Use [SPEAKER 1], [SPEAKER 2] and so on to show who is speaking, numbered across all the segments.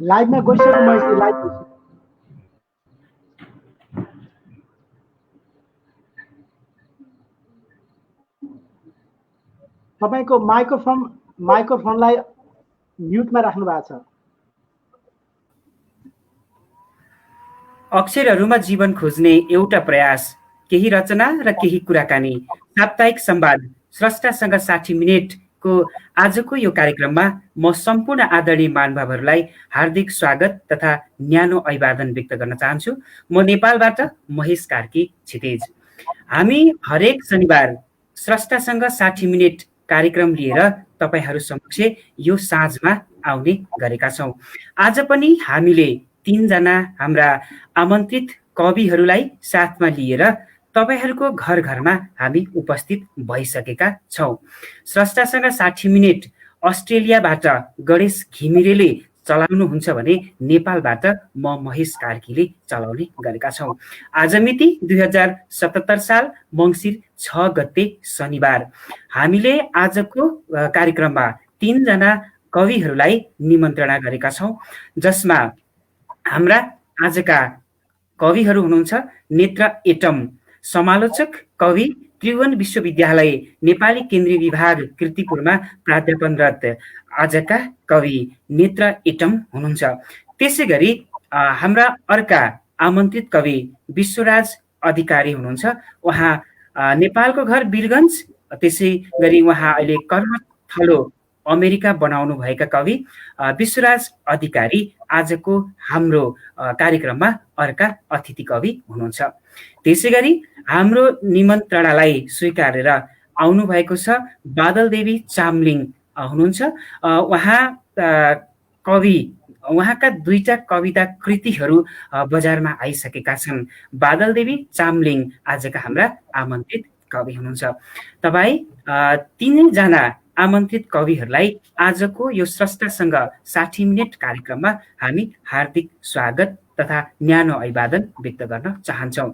[SPEAKER 1] लाइभमा गइसक्यो महेशजी, लाइभ गइसक्यो। तपाईको माइक्रोफोनलाई म्युटमा राख्नु भएको छ।
[SPEAKER 2] अक्षरहरूमा जीवन खोज्ने एउटा प्रयास, केही रचना र केही कुराकानी, साप्ताहिक संवाद स्रष्टासँग 60 मिनेटको आजको यो कार्यक्रममा म सम्पूर्ण आदरणीय महानुभावहरूलाई हार्दिक स्वागत तथा न्यानो अभिवादन व्यक्त गर्न चाहन्छु। म नेपालबाट महेश कार्की क्षितिज। हामी हरेक शनिबार स्रष्टासँग 60 मिनेट कार्यक्रम लिएर तपाईहरू समक्ष यो साँझमा आउने गरेका छौँ। आज पनि हामीले 3 जना हाम्रा आमन्त्रित कविहरूलाई साथमा लिएर तपाईहरूको घर घरमा हामी उपस्थित भइसकेका छौँ। स्रष्टासँग 60 मिनेट अस्ट्रेलियाबाट गणेश घिमिरेले चलाउनुहुन्छ भने नेपालबाट म महेश कार्कीले चलाउने गरेका छौँ। आज मिति 2077 साल मङ्सिर 6 गते शनिबार। हामीले आजको कार्यक्रममा 3 जना कविहरूलाई निमन्त्रणा गरेका छौँ, जसमा हाम्रा आजका कविहरू हुनुहुन्छ नेत्र एटम, समालोचक कवि, त्रिभुवन विश्वविद्यालय नेपाली केन्द्रीय विभाग कीर्तिपुरमा प्राध्यापनरत आजका कवि नेत्र एटम हुनुहुन्छ। त्यसै गरी हाम्रा अर्का आमन्त्रित कवि विश्वराज अधिकारी हुनुहुन्छ। उहाँ नेपालको घर वीरगञ्ज, त्यसै गरी उहाँ अहिले कर्मथलो अमेरिका बनाउनु भएका कवि विश्वराज अधिकारी आजको हाम्रो कार्यक्रममा अर्का अतिथि कवि हुनुहुन्छ। त्यसै गरी हाम्रो निमन्त्रणालाई स्वीकारेर आउनु भएको छ बादल देवी चामलिङ हुनुहुन्छ। उहाँ कवि, उहाँका 2टा कविता कृतिहरू बजारमा आइसकेका छन्। बादल देवी चामलिङ आजका हाम्रा आमन्त्रित कवि हुनुहुन्छ। तपाईँ 3 जना आमन्त्रित कविहरूलाई आजको यो स्रष्टासँग 60 मिनेट कार्यक्रममा हामी हार्दिक स्वागत तथा न्यानो अभिवादन व्यक्त गर्न चाहन्छौँ।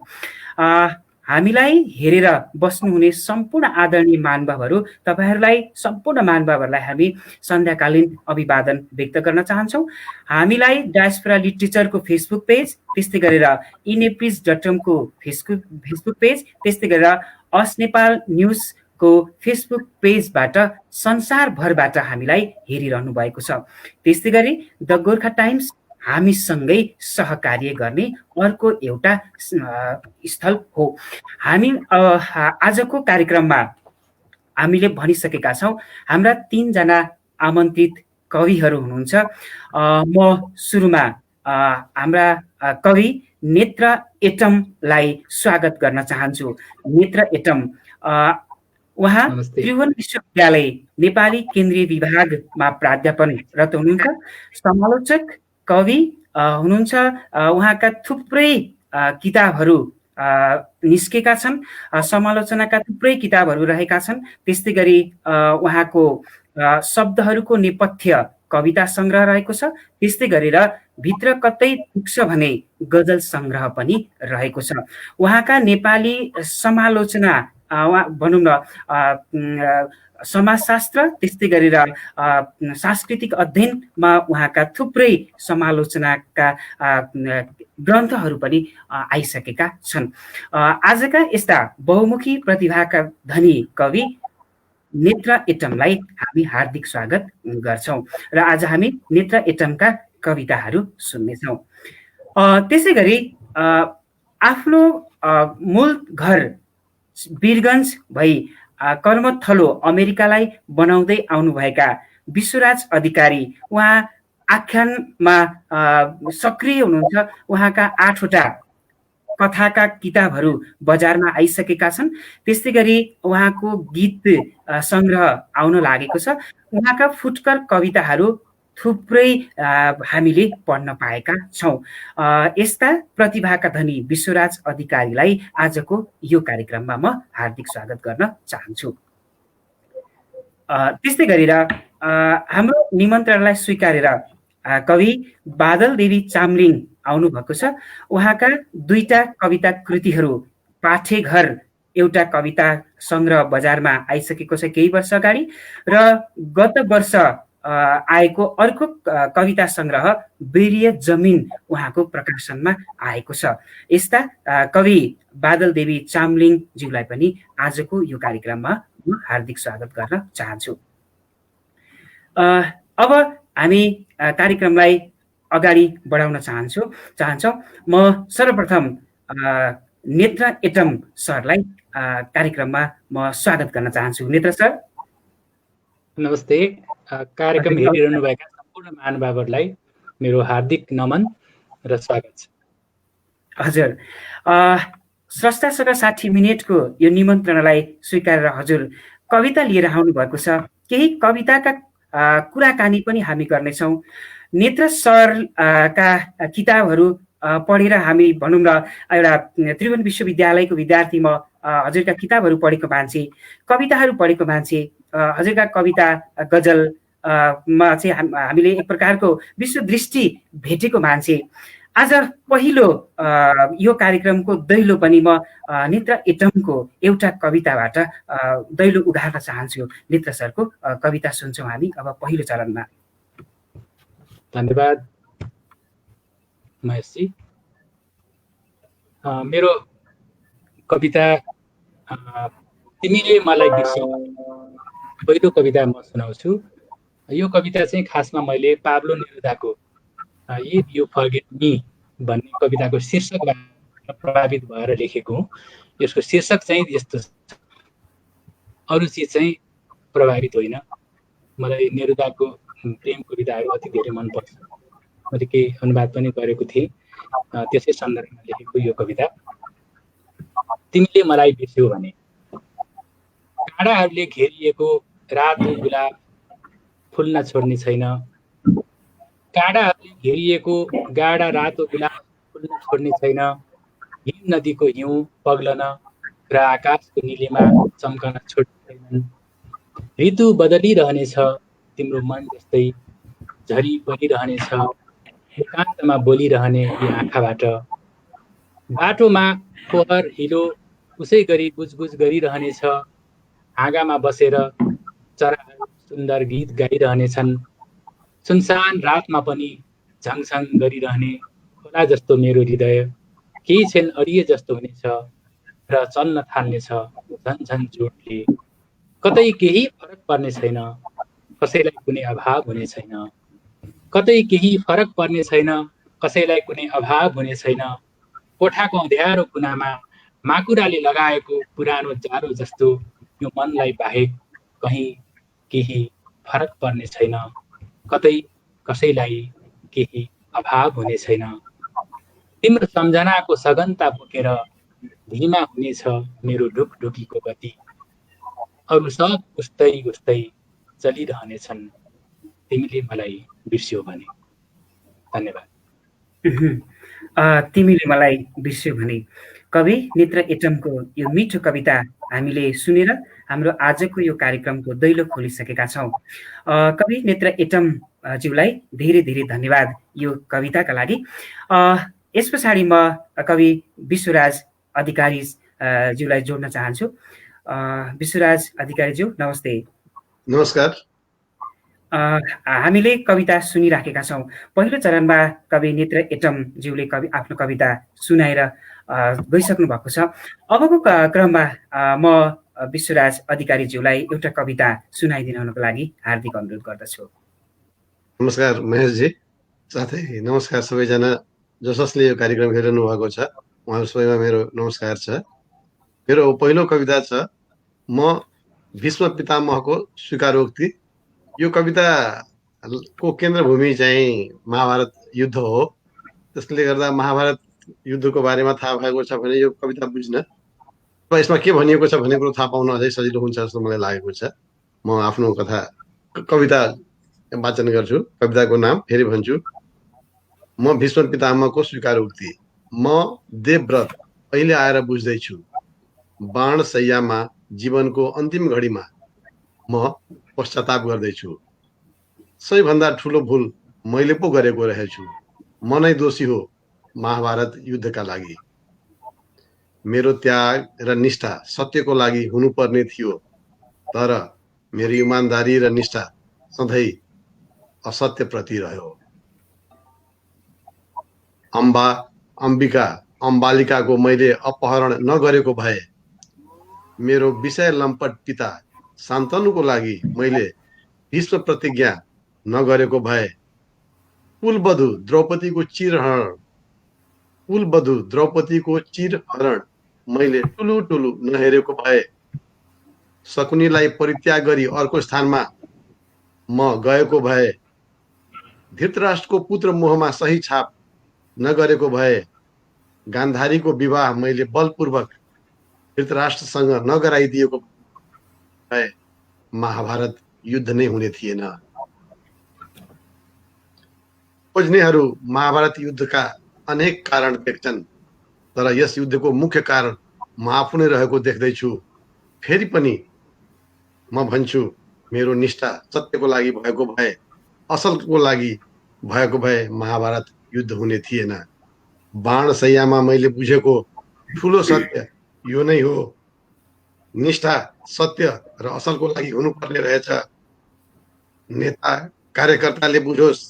[SPEAKER 2] हामीलाई हेरेर बस्नुहुने सम्पूर्ण आदरणीय महानुभावहरू, तपाईहरूलाई सम्पूर्ण महानुभावहरूलाई हामी सन्ध्याकालीन अभिवादन व्यक्त गर्न चाहन्छौँ। हामीलाई डायस्पोरा लिटरेचरको फेसबुक पेज, त्यस्तै गरेर इनेप्रिज.com को फेसबुक पेज, त्यस्तै गरेर अस नेपाल न्युजको फेसबुक पेजबाट संसारभरबाट हामीलाई हेरिरहनु भएको छ। त्यस्तै गरी द गोर्खा टाइम्स हामीसँगै सहकार्य गर्ने अर्को एउटा स्थल हो। हामी आजको कार्यक्रममा हामीले भनिसकेका छौँ हाम्रा 3 जना आमन्त्रित कविहरू हुनुहुन्छ। म सुरुमा हाम्रा कवि नेत्र एटमलाई स्वागत गर्न चाहन्छु। नेत्र एटम, उहाँ त्रिभुवन विश्वविद्यालय नेपाली केन्द्रीय विभागमा प्राध्यापनरत हुनुहुन्छ, समालोचक कवि हुनुहुन्छ। उहाँका थुप्रै किताबहरू निस्केका छन्, समालोचनाका थुप्रै किताबहरू रहेका छन्। त्यस्तै गरी उहाँको शब्दहरूको नेपथ्य कविता सङ्ग्रह रहेको छ। त्यस्तै गरेर भित्र कतै पुग्छ भने गजल सङ्ग्रह पनि रहेको छ। उहाँका नेपाली समालोचना भनौँ न समाजशास्त्र, त्यस्तै गरेर सांस्कृतिक अध्ययनमा उहाँका थुप्रै समालोचनाका ग्रन्थहरू पनि आइसकेका छन्। आजका यस्ता बहुमुखी प्रतिभाका धनी कवि नेत्र एटमलाई हामी हार्दिक स्वागत गर्छौँ र आज हामी नेत्र एटमका कविताहरू सुन्नेछौँ। त्यसै गरी आफ्नो मूल घर वीरगञ्ज भई कर्मथलो अमेरिकालाई बनाउँदै आउनुभएका विश्वराज अधिकारी, उहाँ आख्यानमा सक्रिय हुनुहुन्छ। उहाँका 8वटा कथाका किताबहरू बजारमा आइसकेका छन्। त्यस्तै गरी उहाँको गीत सङ्ग्रह आउन लागेको छ। उहाँका फुटकर कविताहरू थुप्रै हामीले पढ्न पाएका छौँ। यस्ता प्रतिभाका धनी विश्वराज अधिकारीलाई आजको यो कार्यक्रममा म हार्दिक स्वागत गर्न चाहन्छु। त्यस्तै गरेर हाम्रो निमन्त्रणलाई स्वीकारेर कवि बादल देवी चामलिङ आउनुभएको छ। उहाँका 2टा कविता कृतिहरू, पाठेघर एउटा कविता सङ्ग्रह बजारमा आइसकेको छ केही वर्ष अगाडि, र गत वर्ष आएको अर्को कविता सङ्ग्रह वीर्य जमिन उहाँको प्रकाशनमा आएको छ। यस्ता कवि बादल देवी चामलिङज्यूलाई पनि आजको यो कार्यक्रममा म हार्दिक स्वागत गर्न चाहन्छु। अब हामी कार्यक्रमलाई अगाडि बढाउन चाहन्छौँ। म सर्वप्रथम नेत्र एटम सरलाई कार्यक्रममा म स्वागत गर्न चाहन्छु। नेत्र सर
[SPEAKER 3] नमस्ते। कार्यक्रम हेरिरहनुभएका सम्पूर्ण महानुभावहरूलाई मेरो हार्दिक नमन र स्वागत छ।
[SPEAKER 2] हजुर, स्रष्टासँग 60 मिनेटको यो निमन्त्रणालाई स्वीकारेर हजुर कविता लिएर आउनु भएको छ। केही कविताका कुराकानी पनि हामी गर्नेछौँ। नेत्र सरका किताबहरू पढेर हामी भनौँ न, एउटा त्रिभुवन विश्वविद्यालयको विद्यार्थी म हजुरका किताबहरू पढेको मान्छे, कविताहरू पढेको मान्छे, हजुरका कविता गजलमा चाहिँ हामीले एक प्रकारको विश्वदृष्टि भेटेको मान्छे। आज पहिलो यो कार्यक्रमको दैलो पनि म नेत्र एटमको एउटा कविताबाट दैलो उघार्न चाहन्छु। नेत्र सरको कविता सुन्छौँ हामी अब पहिलो चरणमा।
[SPEAKER 3] धन्यवाद महेशजी। मेरो कविता तिमीले मलाई बिर्स्यौ पहिलो कविता म सुनाउँछु। यो कविता चाहिँ खासमा मैले पाब्लो नेरुदाको इफ यु फर्गेट मी भन्ने कविताको शीर्षकबाट प्रभावित भएर लेखेको हुँ। यसको शीर्षक चाहिँ यस्तो छ, अरू चिज चाहिँ प्रभावित होइन। मलाई नेरुदाको प्रेम कविताहरू अति धेरै मनपर्छ। मैले केही अनुवाद पनि गरेको थिएँ। त्यसै सन्दर्भमा लेखेको यो कविता। तिमीले मलाई बिर्स्यौ भने। काँडाहरूले घेरिएको रातो गुलाब फुल्न छोड्ने छैन। काँडाहरूले घेरिएको गाढा रातो गुलाब फुल्न छोड्ने छैन। हिम नदीको हिउँ पग्लन र आकाशको नीलीमा चम्कन छोड्ने छैनन्। ऋतु बदलिरहनेछ तिम्रो मन जस्तै, झरी परिरहनेछ एकान्तमा बोलिरहने यी आँखाबाट। बाटोमा फोहर हिलो उसै गरी गुजगुज गरिरहनेछ। हाँगामा बसेर चराहरू सुन्दर गीत गाइरहनेछन्। सुनसान रातमा पनि झङझङ गरिरहने खोला जस्तो मेरो हृदय केही क्षण अडिए जस्तो हुनेछ र चल्न थाल्नेछ झन्झन जोडले। कतै केही फरक पर्ने छैन, कसैलाई कुनै अभाव हुने छैन। कतै केही फरक पर्ने छैन, कसैलाई कुनै अभाव हुने छैन। कोठाको अँध्यारो कुनामा माकुराले लगाएको पुरानो जारो जस्तो यो मनलाई बाहेक कहीँ केही फरक पर्ने छैन। कतै कसैलाई केही अभाव हुने छैन। तिम्रो सम्झनाको सघनता बोकेर धीमा हुनेछ मेरो ढुकढुकीको गति। अरू सब उस्तै उस्तै चलिरहनेछन् तिमीले मलाई बिर्स्यौ भने। धन्यवाद।
[SPEAKER 2] तिमीले मलाई बिर्स्यौ भने कवि नेत्र एटमको यो मिठो कविता हामीले सुनेर हाम्रो आजको यो कार्यक्रमको दैलो खोलिसकेका छौँ। कवि नेत्र एटम ज्यूलाई धेरै धेरै धन्यवाद यो कविताका लागि। यस पछाडि म कवि विश्वराज अधिकारी ज्यूलाई जोड्न चाहन्छु। विश्वराज अधिकारी ज्यू नमस्ते।
[SPEAKER 4] नमस्कार।
[SPEAKER 2] हामीले कविता सुनिराखेका छौँ। पहिलो चरणमा कवि नेत्र एटम ज्यूले आफ्नो कविता सुनाएर गइसक्नु भएको छ। अबको क्रममा म विश्वराज अधिकारी ज्यूलाई एउटा कविता सुनाइदिनुको लागि हार्दिक अनुरोध गर्दछु।
[SPEAKER 4] नमस्कार महेशजी, साथै नमस्कार सबैजना जसले यो कार्यक्रम हेरिरहनु भएको छ, उहाँहरू सबैमा मेरो नमस्कार छ। मेरो पहिलो कविता छ म भीष्म पितामहको स्वीकारोक्ति। यो कविताको केन्द्रभूमि चाहिँ महाभारत युद्ध हो। त्यसले गर्दा महाभारत युद्धको बारेमा थाहा भएको छ भने यो कविता बुझ्न र यसमा के भनिएको छ भन्ने कुरो थाहा पाउन अझै सजिलो हुन्छ जस्तो मलाई लागेको छ। म आफ्नो कविता वाचन गर्छु। कविताको नाम फेरि भन्छु। म भीष्म पितामहको स्वीकारोक्ति। म देवव्रत अहिले आएर बुझ्दैछु। बाण शैयामा जीवनको अन्तिम घडीमा म पश्चाताप गर्दैछु। सबैभन्दा ठुलो भुल मैले पो गरेको रहेछु। म नै दोषी हो महाभारत युद्धका लागि। मेरो त्याग र निष्ठा सत्यको लागि हुनुपर्ने थियो, तर मेरो इमान्दारी र निष्ठा सधैँ असत्यप्रति रह्यो। अम्बालिकाको मैले अपहरण नगरेको भए, मेरो विषय लम्पट पिता शान्तनुको लागि मैले भीष्म प्रतिज्ञा नगरेको भए, कुलवधु द्रौपदीको चिरहरण मैले टुलु नहेरेको भए, शकुनीलाई परित्याग गरी अर्को स्थानमा म गएको भए, धृतराष्ट्रको पुत्र मोहमा सही छाप नगरेको भए, गान्धारीको विवाह मैले बलपूर्वक धृतराष्ट्रसँग नगराइदिएको भए महाभारत युद्ध नै हुने थिएन। खोज्नेहरू महाभारत युद्धका अनेक कारण देख्छन्, तर यस युद्धको मुख्य कारण म आफू नै रहेको देख्दैछु। फेरि पनि म भन्छु, मेरो निष्ठा सत्यको लागि भएको भए, असलको लागि भएको भए महाभारत युद्ध हुने थिएन। बाणशैयामा मैले बुझेको ठुलो सत्य यो नै हो, निष्ठा सत्य र असलको लागि हुनुपर्ने रहेछ। नेता कार्यकर्ताले बुझोस्,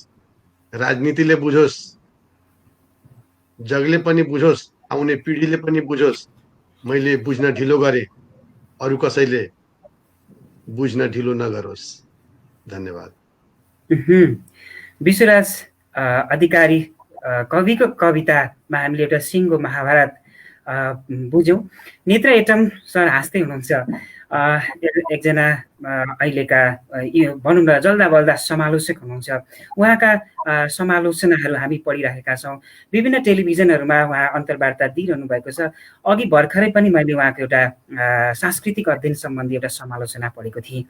[SPEAKER 4] राजनीतिले बुझोस्, जगले पनि बुझोस्, आउने पिढीले पनि बुझोस्, मैले बुझ्न ढिलो गरे, अरू कसैले बुझ्न ढिलो नगरोस्। धन्यवाद।
[SPEAKER 2] विश्वराज अधिकारी कविको कवितामा हामीले एउटा सिङ्गो महाभारत बुझ्यौँ। नेत्र एटम सर हाँस्दै हुनुहुन्छ। एकजना अहिलेका भनौँ न जल्दा बल्दा समालोचक हुनुहुन्छ। उहाँका समालोचनाहरू हामी पढिरहेका छौँ। विभिन्न टेलिभिजनहरूमा उहाँ अन्तर्वार्ता दिइरहनु भएको छ। अघि भर्खरै पनि मैले उहाँको एउटा सांस्कृतिक अध्ययन सम्बन्धी एउटा समालोचना पढेको थिएँ।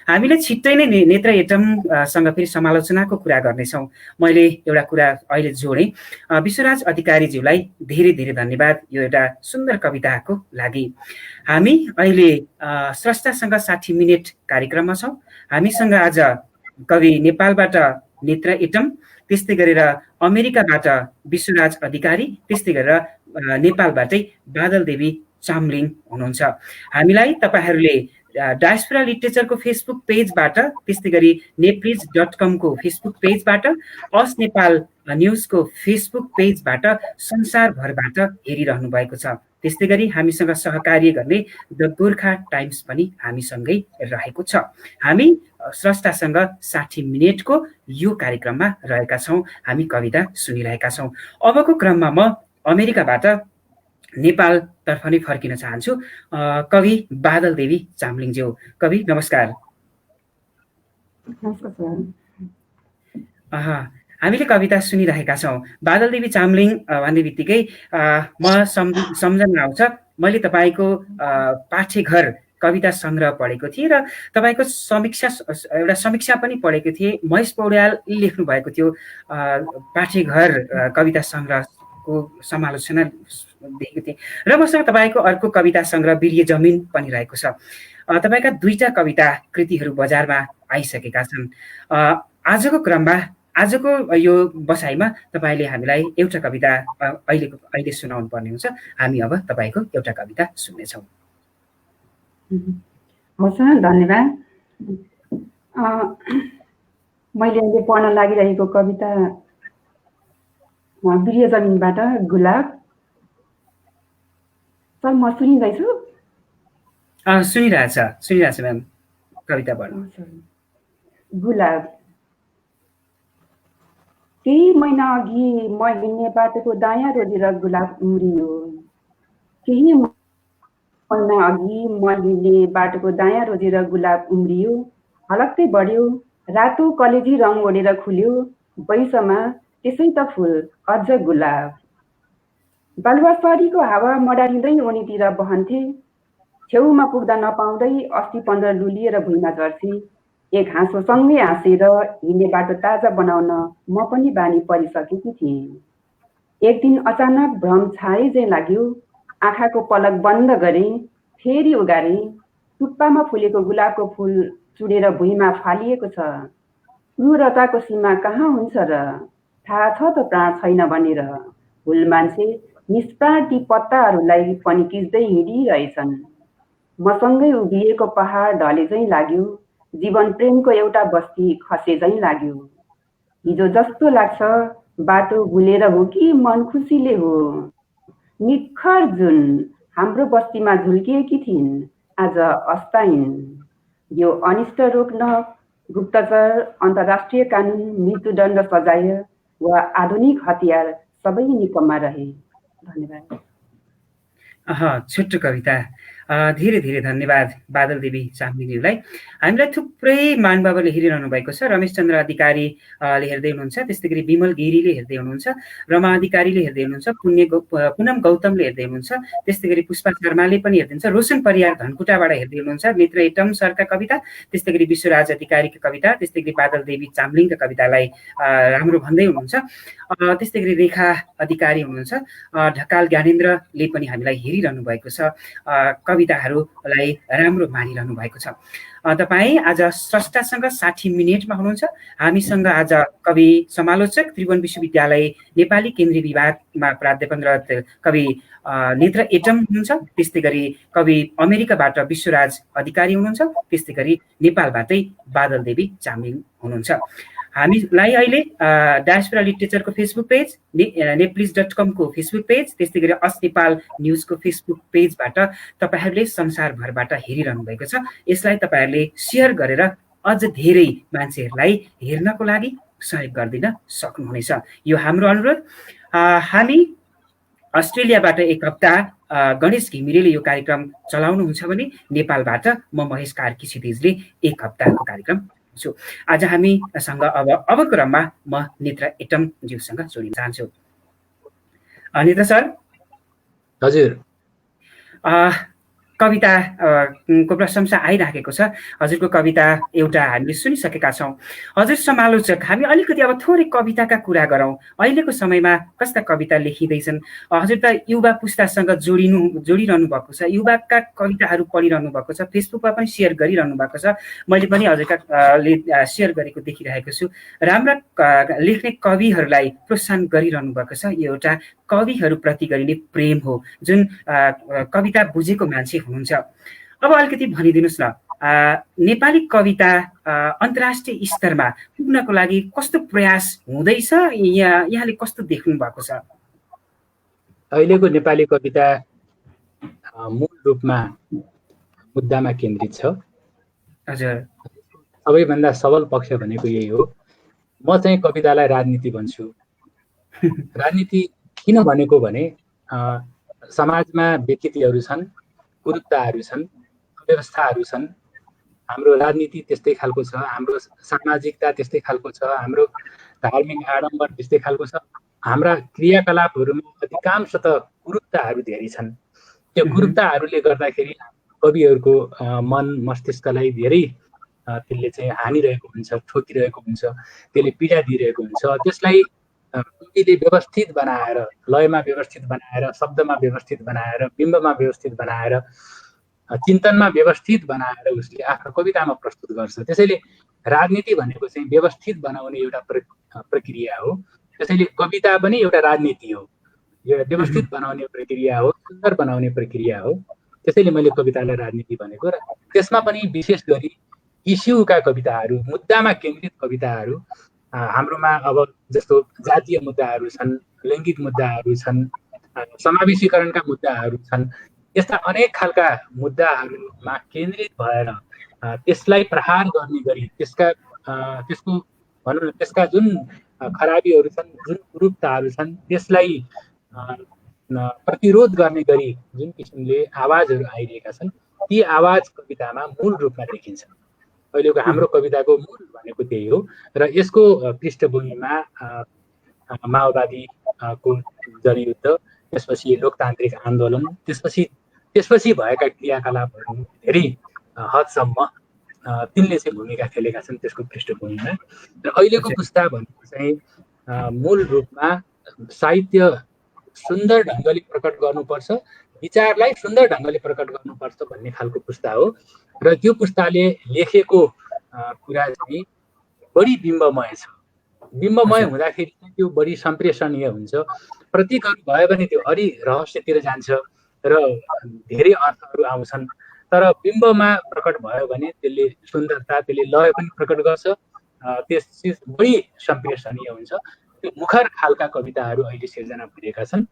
[SPEAKER 2] हामीले छिट्टै नै नेत्र एटमसँग फेरि समालोचनाको कुरा गर्नेछौँ। मैले एउटा कुरा अहिले जोडेँ। विश्वराज अधिकारीज्यूलाई धेरै धेरै धन्यवाद यो एउटा सुन्दर कविताको लागि। हामी अहिले स्रष्टासँग 60 मिनट कार्यक्रममा छौँ। हामीसँग आज कवि नेपालबाट नेत्र एटम, त्यस्तै गरेर अमेरिकाबाट विश्वराज अधिकारी, त्यस्तै गरेर नेपालबाटै बादल देवी चामलिङ हुनुहुन्छ। हामीलाई तपाईहरूले डायस्पोरा लिटरेचरको फेसबुक पेजबाट, त्यस्तै गरी नेप्लिज.com को फेसबुक पेजबाट, अस नेपाल न्युजको फेसबुक पेजबाट संसारभरबाट हेरिरहनु भएको छ। त्यस्तै गरी हामीसँग सहकार्य गर्ने द गोर्खा टाइम्स पनि हामीसँगै रहेको छ। हामी स्रष्टासँग 60 मिनटको यो कार्यक्रममा रहेका छौँ। हामी कविता सुनिरहेका छौँ। अबको क्रममा म अमेरिकाबाट नेपालतर्फ नै फर्किन चाहन्छु। कवि बादल देवी चामलिङज्यू, कवि नमस्कार। हामीले कविता सुनिरहेका छौँ। बादल देवी चामलिङ भन्ने बित्तिकै म सम्झना आउँछ, मैले तपाईँको पाठ्यघर कविता सङ्ग्रह पढेको थिएँ र तपाईँको एउटा समीक्षा पनि पढेको थिएँ। महेश पौड्यालले लेख्नु भएको थियो पाठ्यघर कविता सङ्ग्रहको समालोचना देखेको थिएँ र मसँग तपाईँको अर्को कविता सङ्ग्रह वीर्य जमिन पनि रहेको छ। तपाईँका 2टा कविता कृतिहरू बजारमा आइसकेका छन्। आजको क्रममा, आजको यो बसाइमा तपाईँले हामीलाई एउटा कविता अहिले सुनाउनु पर्ने हुन्छ। हामी अब तपाईँको एउटा कविता सुन्नेछौँ।
[SPEAKER 5] हस्, धन्यवाद। मैले अहिले पढ्न लागिरहेको कविता वीर्य जमिनबाट गुलाब। सर म सुनिँदैछु?
[SPEAKER 2] सुनिरहेछ म्याम, कविता पढ्नु।
[SPEAKER 5] गुलाब। केही महिना अघि म हिँड्ने बाटोको दायाँ रोजेर गुलाब उम्रियो। केही महिना अघि म हिँड्ने बाटोको दायाँ रोजेर गुलाब उम्रियो। हलक्कै बढ्यो, रातो कलेजी रङ ओढेर खुल्यो। बैसमा त्यसै त फुल अझ गुलाब। बालुवासरीको हावा मडारिँदै ओनीतिर बहन्थे। छेउमा पुग्दा नपाउँदै अस्ति 15 लुलिएर भुइँमा झर्थे। एक हाँसो सँगै हाँसेर हिँड्ने बाटो ताजा बनाउन म पनि बानी परिसकेकी थिएँ। एक दिन अचानक भ्रम छाए चाहिँ लाग्यो। आँखाको पलक बन्द गरेँ, फेरि उगारेँ। टुप्पामा फुलेको गुलाबको फुल चुडेर भुइँमा फालिएको छ। क्रूरताको सीमा कहाँ हुन्छ र? थाहा छ त प्राण छैन भनेर। भुल मान्छे निष्प्राणी पत्ताहरूलाई पनि किच्दै हिँडिरहेछन्। मसँगै उभिएको पहाड ढले चाहिँ लाग्यो। जीवन प्रेमको एउटा बस्ती खसे चाहिँ लाग्यो। हिजो जस्तो लाग्छ बाटो भुलेर हो कि मन खुसीले हो। निखर जुन हाम्रो बस्तीमा झुल्किएकी थिइन् आज अस्ताइन्। यो अनिष्ट रोक्न गुप्तचर, अन्तर्राष्ट्रिय कानुन, मृत्युदण्ड सजाय वा आधुनिक हतियार सबै निकममा रहे। धन्यवाद।
[SPEAKER 2] छोटो कविता। धेरै धेरै धन्यवाद बादल देवी चामलिङज्यूलाई। हामीलाई थुप्रै महानुभावले हेरिरहनु भएको छ। रमेश चन्द्र अधिकारीले हेर्दै हुनुहुन्छ, त्यस्तै गरी विमल गिरीले हेर्दै हुनुहुन्छ, रमा अधिकारीले हेर्दै हुनुहुन्छ, पुनम गौतमले हेर्दै हुनुहुन्छ, त्यस्तै गरी पुष्पा शर्माले पनि हेर्दै हुनुहुन्छ, रोशन परियार धनकुटाबाट हेर्दै हुनुहुन्छ, मित्र एटम सरका कविता, त्यस्तै गरी विश्वराज अधिकारीको कविता, त्यस्तै गरी बादल देवी चामलिङका कवितालाई राम्रो भन्दै हुनुहुन्छ। त्यस्तै गरी रेखा अधिकारी हुनुहुन्छ, ढकाल ज्ञानेन्द्रले पनि हामीलाई हेरिरहनु भएको छ, कविताहरूलाई राम्रो मानिरहनु भएको छ। तपाईँ आज स्रष्टासँग 60 मिनेटमा हुनुहुन्छ। हामीसँग आज कवि समालोचक, त्रिभुवन विश्वविद्यालय नेपाली केन्द्रीय विभागमा प्राध्यापनरत कवि नेत्र एटम हुनुहुन्छ, त्यस्तै गरी कवि अमेरिकाबाट विश्वराज अधिकारी हुनुहुन्छ, त्यस्तै गरी नेपालबाटै बादल देवी चामलिङ हुनुहुन्छ। हामीलाई अहिले डायस्पोरा लिटरेचरको फेसबुक पेज, नेप्लिज.com को फेसबुक पेज, त्यस्तै गरी अस नेपाल न्युजको फेसबुक पेजबाट तपाईँहरूले संसारभरबाट हेरिरहनु भएको छ। यसलाई तपाईँहरूले सेयर गरेर अझ धेरै मान्छेहरूलाई हेर्नको लागि सहयोग गरिदिन सक्नुहुनेछ, यो हाम्रो अनुरोध। हामी अस्ट्रेलियाबाट एक हप्ता गणेश घिमिरेले यो कार्यक्रम चलाउनुहुन्छ भने नेपालबाट म महेश कार्की क्षितिजले एक हप्ताको कार्यक्रम छु। आज हामीसँग अबको क्रममा म नेत्र एटम ज्यूसँग जोडिन चाहन्छु। नेत्र सर।
[SPEAKER 3] हजुर।
[SPEAKER 2] कविताको प्रशंसा आइराखेको छ। हजुरको कविता एउटा हामीले सुनिसकेका छौँ। हजुर समालोचक, हामी अलिकति अब थोरै कविताका कुरा गरौँ। अहिलेको समयमा कस्ता कविता लेखिँदैछन्? हजुर त युवा पुस्तासँग जोडिरहनु भएको छ, युवाका कविताहरू पढिरहनु भएको छ, फेसबुकमा पनि सेयर गरिरहनु भएको छ। मैले पनि हजुरले सेयर गरेको देखिरहेको छु। राम्रा लेख्ने कविहरूलाई प्रोत्साहन गरिरहनु भएको छ। यो एउटा कविहरूप्रति गरिने प्रेम हो, जुन कविता बुझेको मान्छे हुनुहुन्छ। अब अलिकति भनिदिनुहोस् न, नेपाली कविता अन्तर्राष्ट्रिय स्तरमा पुग्नको लागि कस्तो प्रयास हुँदैछ, यहाँले कस्तो देख्नु भएको छ?
[SPEAKER 3] अहिलेको नेपाली कविता मूल रूपमा मुद्दामा केन्द्रित छ।
[SPEAKER 2] हजुर।
[SPEAKER 3] सबैभन्दा सबल पक्ष भनेको यही हो। म चाहिँ कवितालाई राजनीति भन्छु। राजनीति किन भनेको भने समाजमा व्यक्तिहरू छन्, कुरूपताहरू छन्, व्यवस्थाहरू छन्। हाम्रो राजनीति त्यस्तै खालको छ, हाम्रो सामाजिकता त्यस्तै खालको छ, हाम्रो धार्मिक आडम्बर त्यस्तै खालको छ। हाम्रा क्रियाकलापहरूमा अधिकांश त कुरूपताहरू धेरै छन्। त्यो कुरूपताहरूले गर्दाखेरि कविहरूको मन मस्तिष्कलाई धेरै त्यसले चाहिँ हानिरहेको हुन्छ, ठोकिरहेको हुन्छ, त्यसले पीडा दिइरहेको हुन्छ। त्यसलाई कविले व्यवस्थित बनाएर, लयमा व्यवस्थित बनाएर, शब्दमा व्यवस्थित बनाएर, बिम्बमा व्यवस्थित बनाएर, चिन्तनमा व्यवस्थित बनाएर उसले आफ्नो कवितामा प्रस्तुत गर्छ। त्यसैले राजनीति भनेको चाहिँ व्यवस्थित बनाउने एउटा प्रक्रिया हो। त्यसैले कविता पनि एउटा राजनीति हो, एउटा व्यवस्थित बनाउने प्रक्रिया हो, सुन्दर बनाउने प्रक्रिया हो। त्यसैले मैले कवितालाई राजनीति भनेको। र त्यसमा पनि विशेष गरी इस्युका कविताहरू, मुद्दामा केन्द्रित कविताहरू, हाम्रोमा अब जस्तो जातीय मुद्दाहरू छन्, लैङ्गिक मुद्दाहरू छन्, समावेशीकरणका मुद्दाहरू छन्। यस्ता अनेक खालका मुद्दाहरूमा केन्द्रित भएर त्यसलाई प्रहार गर्ने गरी, त्यसको भनौँ न, त्यसका जुन खराबीहरू छन्, जुन कुरूपताहरू छन्, त्यसलाई प्रतिरोध गर्ने गरी जुन किसिमले आवाजहरू आइरहेका छन्, ती आवाज कवितामा मूल रूपमा देखिन्छ। अहिलेको हाम्रो कविताको मूल भनेको त्यही हो। र यसको पृष्ठभूमिमा माओवादीको जनयुद्ध, त्यसपछि लोकतान्त्रिक आन्दोलन, त्यसपछि भएका क्रियाकलापहरू धेरै हदसम्म तिनले चाहिँ भूमिका खेलेका छन् त्यसको पृष्ठभूमिमा। र अहिलेको पुस्ता भनेको चाहिँ मूल रूपमा साहित्य सुन्दर ढङ्गले प्रकट गर्नुपर्छ, विचारलाई सुन्दर ढङ्गले प्रकट गर्नुपर्छ भन्ने खालको पुस्ता हो। र त्यो पुस्ताले लेखेको कुरा चाहिँ बढी बिम्बमय छ। बिम्बमय हुँदाखेरि त्यो बढी सम्प्रेषणीय हुन्छ। प्रतीकहरू भयो भने त्यो अलि रहस्यतिर जान्छ र धेरै अर्थहरू आउँछन्। तर बिम्बमा प्रकट भयो भने त्यसले सुन्दरता, त्यसले लय पनि प्रकट गर्छ त्यस चिज बढी सम्प्रेषणीय हुन्छ। त्यो मुखर खालका कविताहरू अहिले सिर्जना भइरहेका छन्।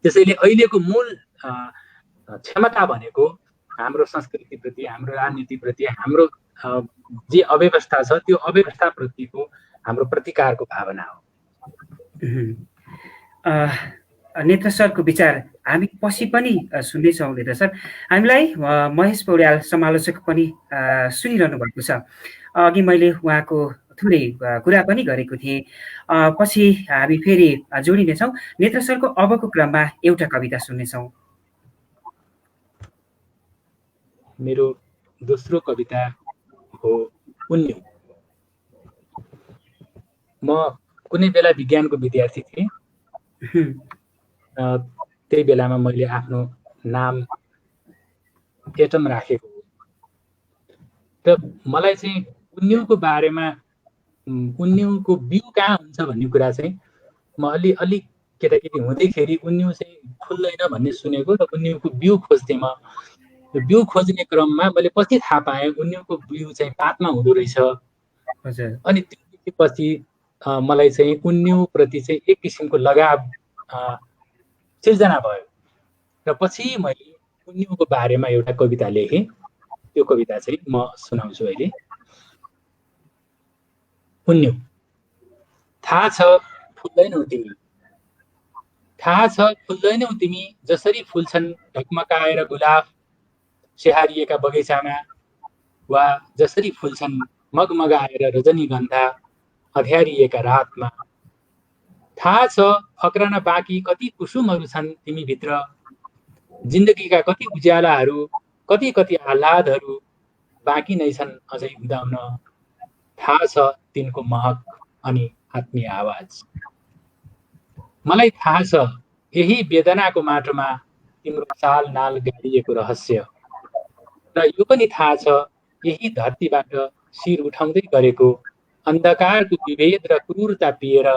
[SPEAKER 3] त्यसैले अहिलेको मूल क्षमता भनेको हाम्रो संस्कृतिप्रति, हाम्रो राजनीतिप्रति, हाम्रो जे अव्यवस्था छ त्यो अव्यवस्थाप्रतिको हाम्रो प्रतिकारको भावना हो।
[SPEAKER 2] नेत्र सरको विचार हामी पछि पनि सुन्दैछौँ। नेत्र सर, हामीलाई महेश पौड्याल समालोचक पनि सुनिरहनु भएको छ। अघि मैले उहाँको थोरै कुरा पनि गरेको थिएँ, पछि हामी फेरि जोडिनेछौँ। नेत्र सरको अबको क्रममा एउटा कविता सुन्नेछौँ।
[SPEAKER 3] मेरो दोस्रो कविता हो उन्यु। म कुनै बेला विज्ञानको विद्यार्थी थिएँ। त्यही बेलामा मैले आफ्नो नाम एटम राखेको हो। र मलाई चाहिँ उन्युको बारेमा, उन्युको बिउ कहाँ हुन्छ भन्ने कुरा चाहिँ म अलि केटाकेटी हुँदैखेरि उन्यु चाहिँ फुल्दैन भन्ने सुनेको र उन्युको बिउ खोज्थेँ म। त्यो बिउ खोज्ने क्रममा मैले पछि थाहा पाएँ उन्युको बिउ चाहिँ पातमा हुँदो रहेछ। अनि त्यसपछि मलाई चाहिँ उन्युप्रति चाहिँ एक किसिमको लगाव सिर्जना भयो र पछि मैले उन्युको बारेमा एउटा कविता लेखेँ। त्यो कविता चाहिँ म सुनाउँछु अहिले। उन्यु। थाहा छ फुल्दैनौ तिमी, थाहा छ फुल्दैनौ तिमी, जसरी फुल्छन् ढकमकाएर गुलाब स्याहारिएका बगैँचामा, वा जसरी फुल्छन् मगमगाएर रजनीगन्धा अँध्यारिएका रातमा। थाहा छ फक्रन बाँकी कति कुसुमहरू छन् तिमीभित्र, जिन्दगीका कति उज्यालाहरू, कति कति आह्लादहरू बाँकी नै छन् अझै उदाउन। थाहा छ तिनको महक अनि आत्मीय आवाज। मलाई थाहा छ यही वेदनाको माटोमा तिम्रो चाल नाल गाडिएको रहस्य, र यो पनि थाहा छ यही धरतीबाट शिर उठाउँदै गरेको अन्धकारको विभेद र क्रूरता पिएर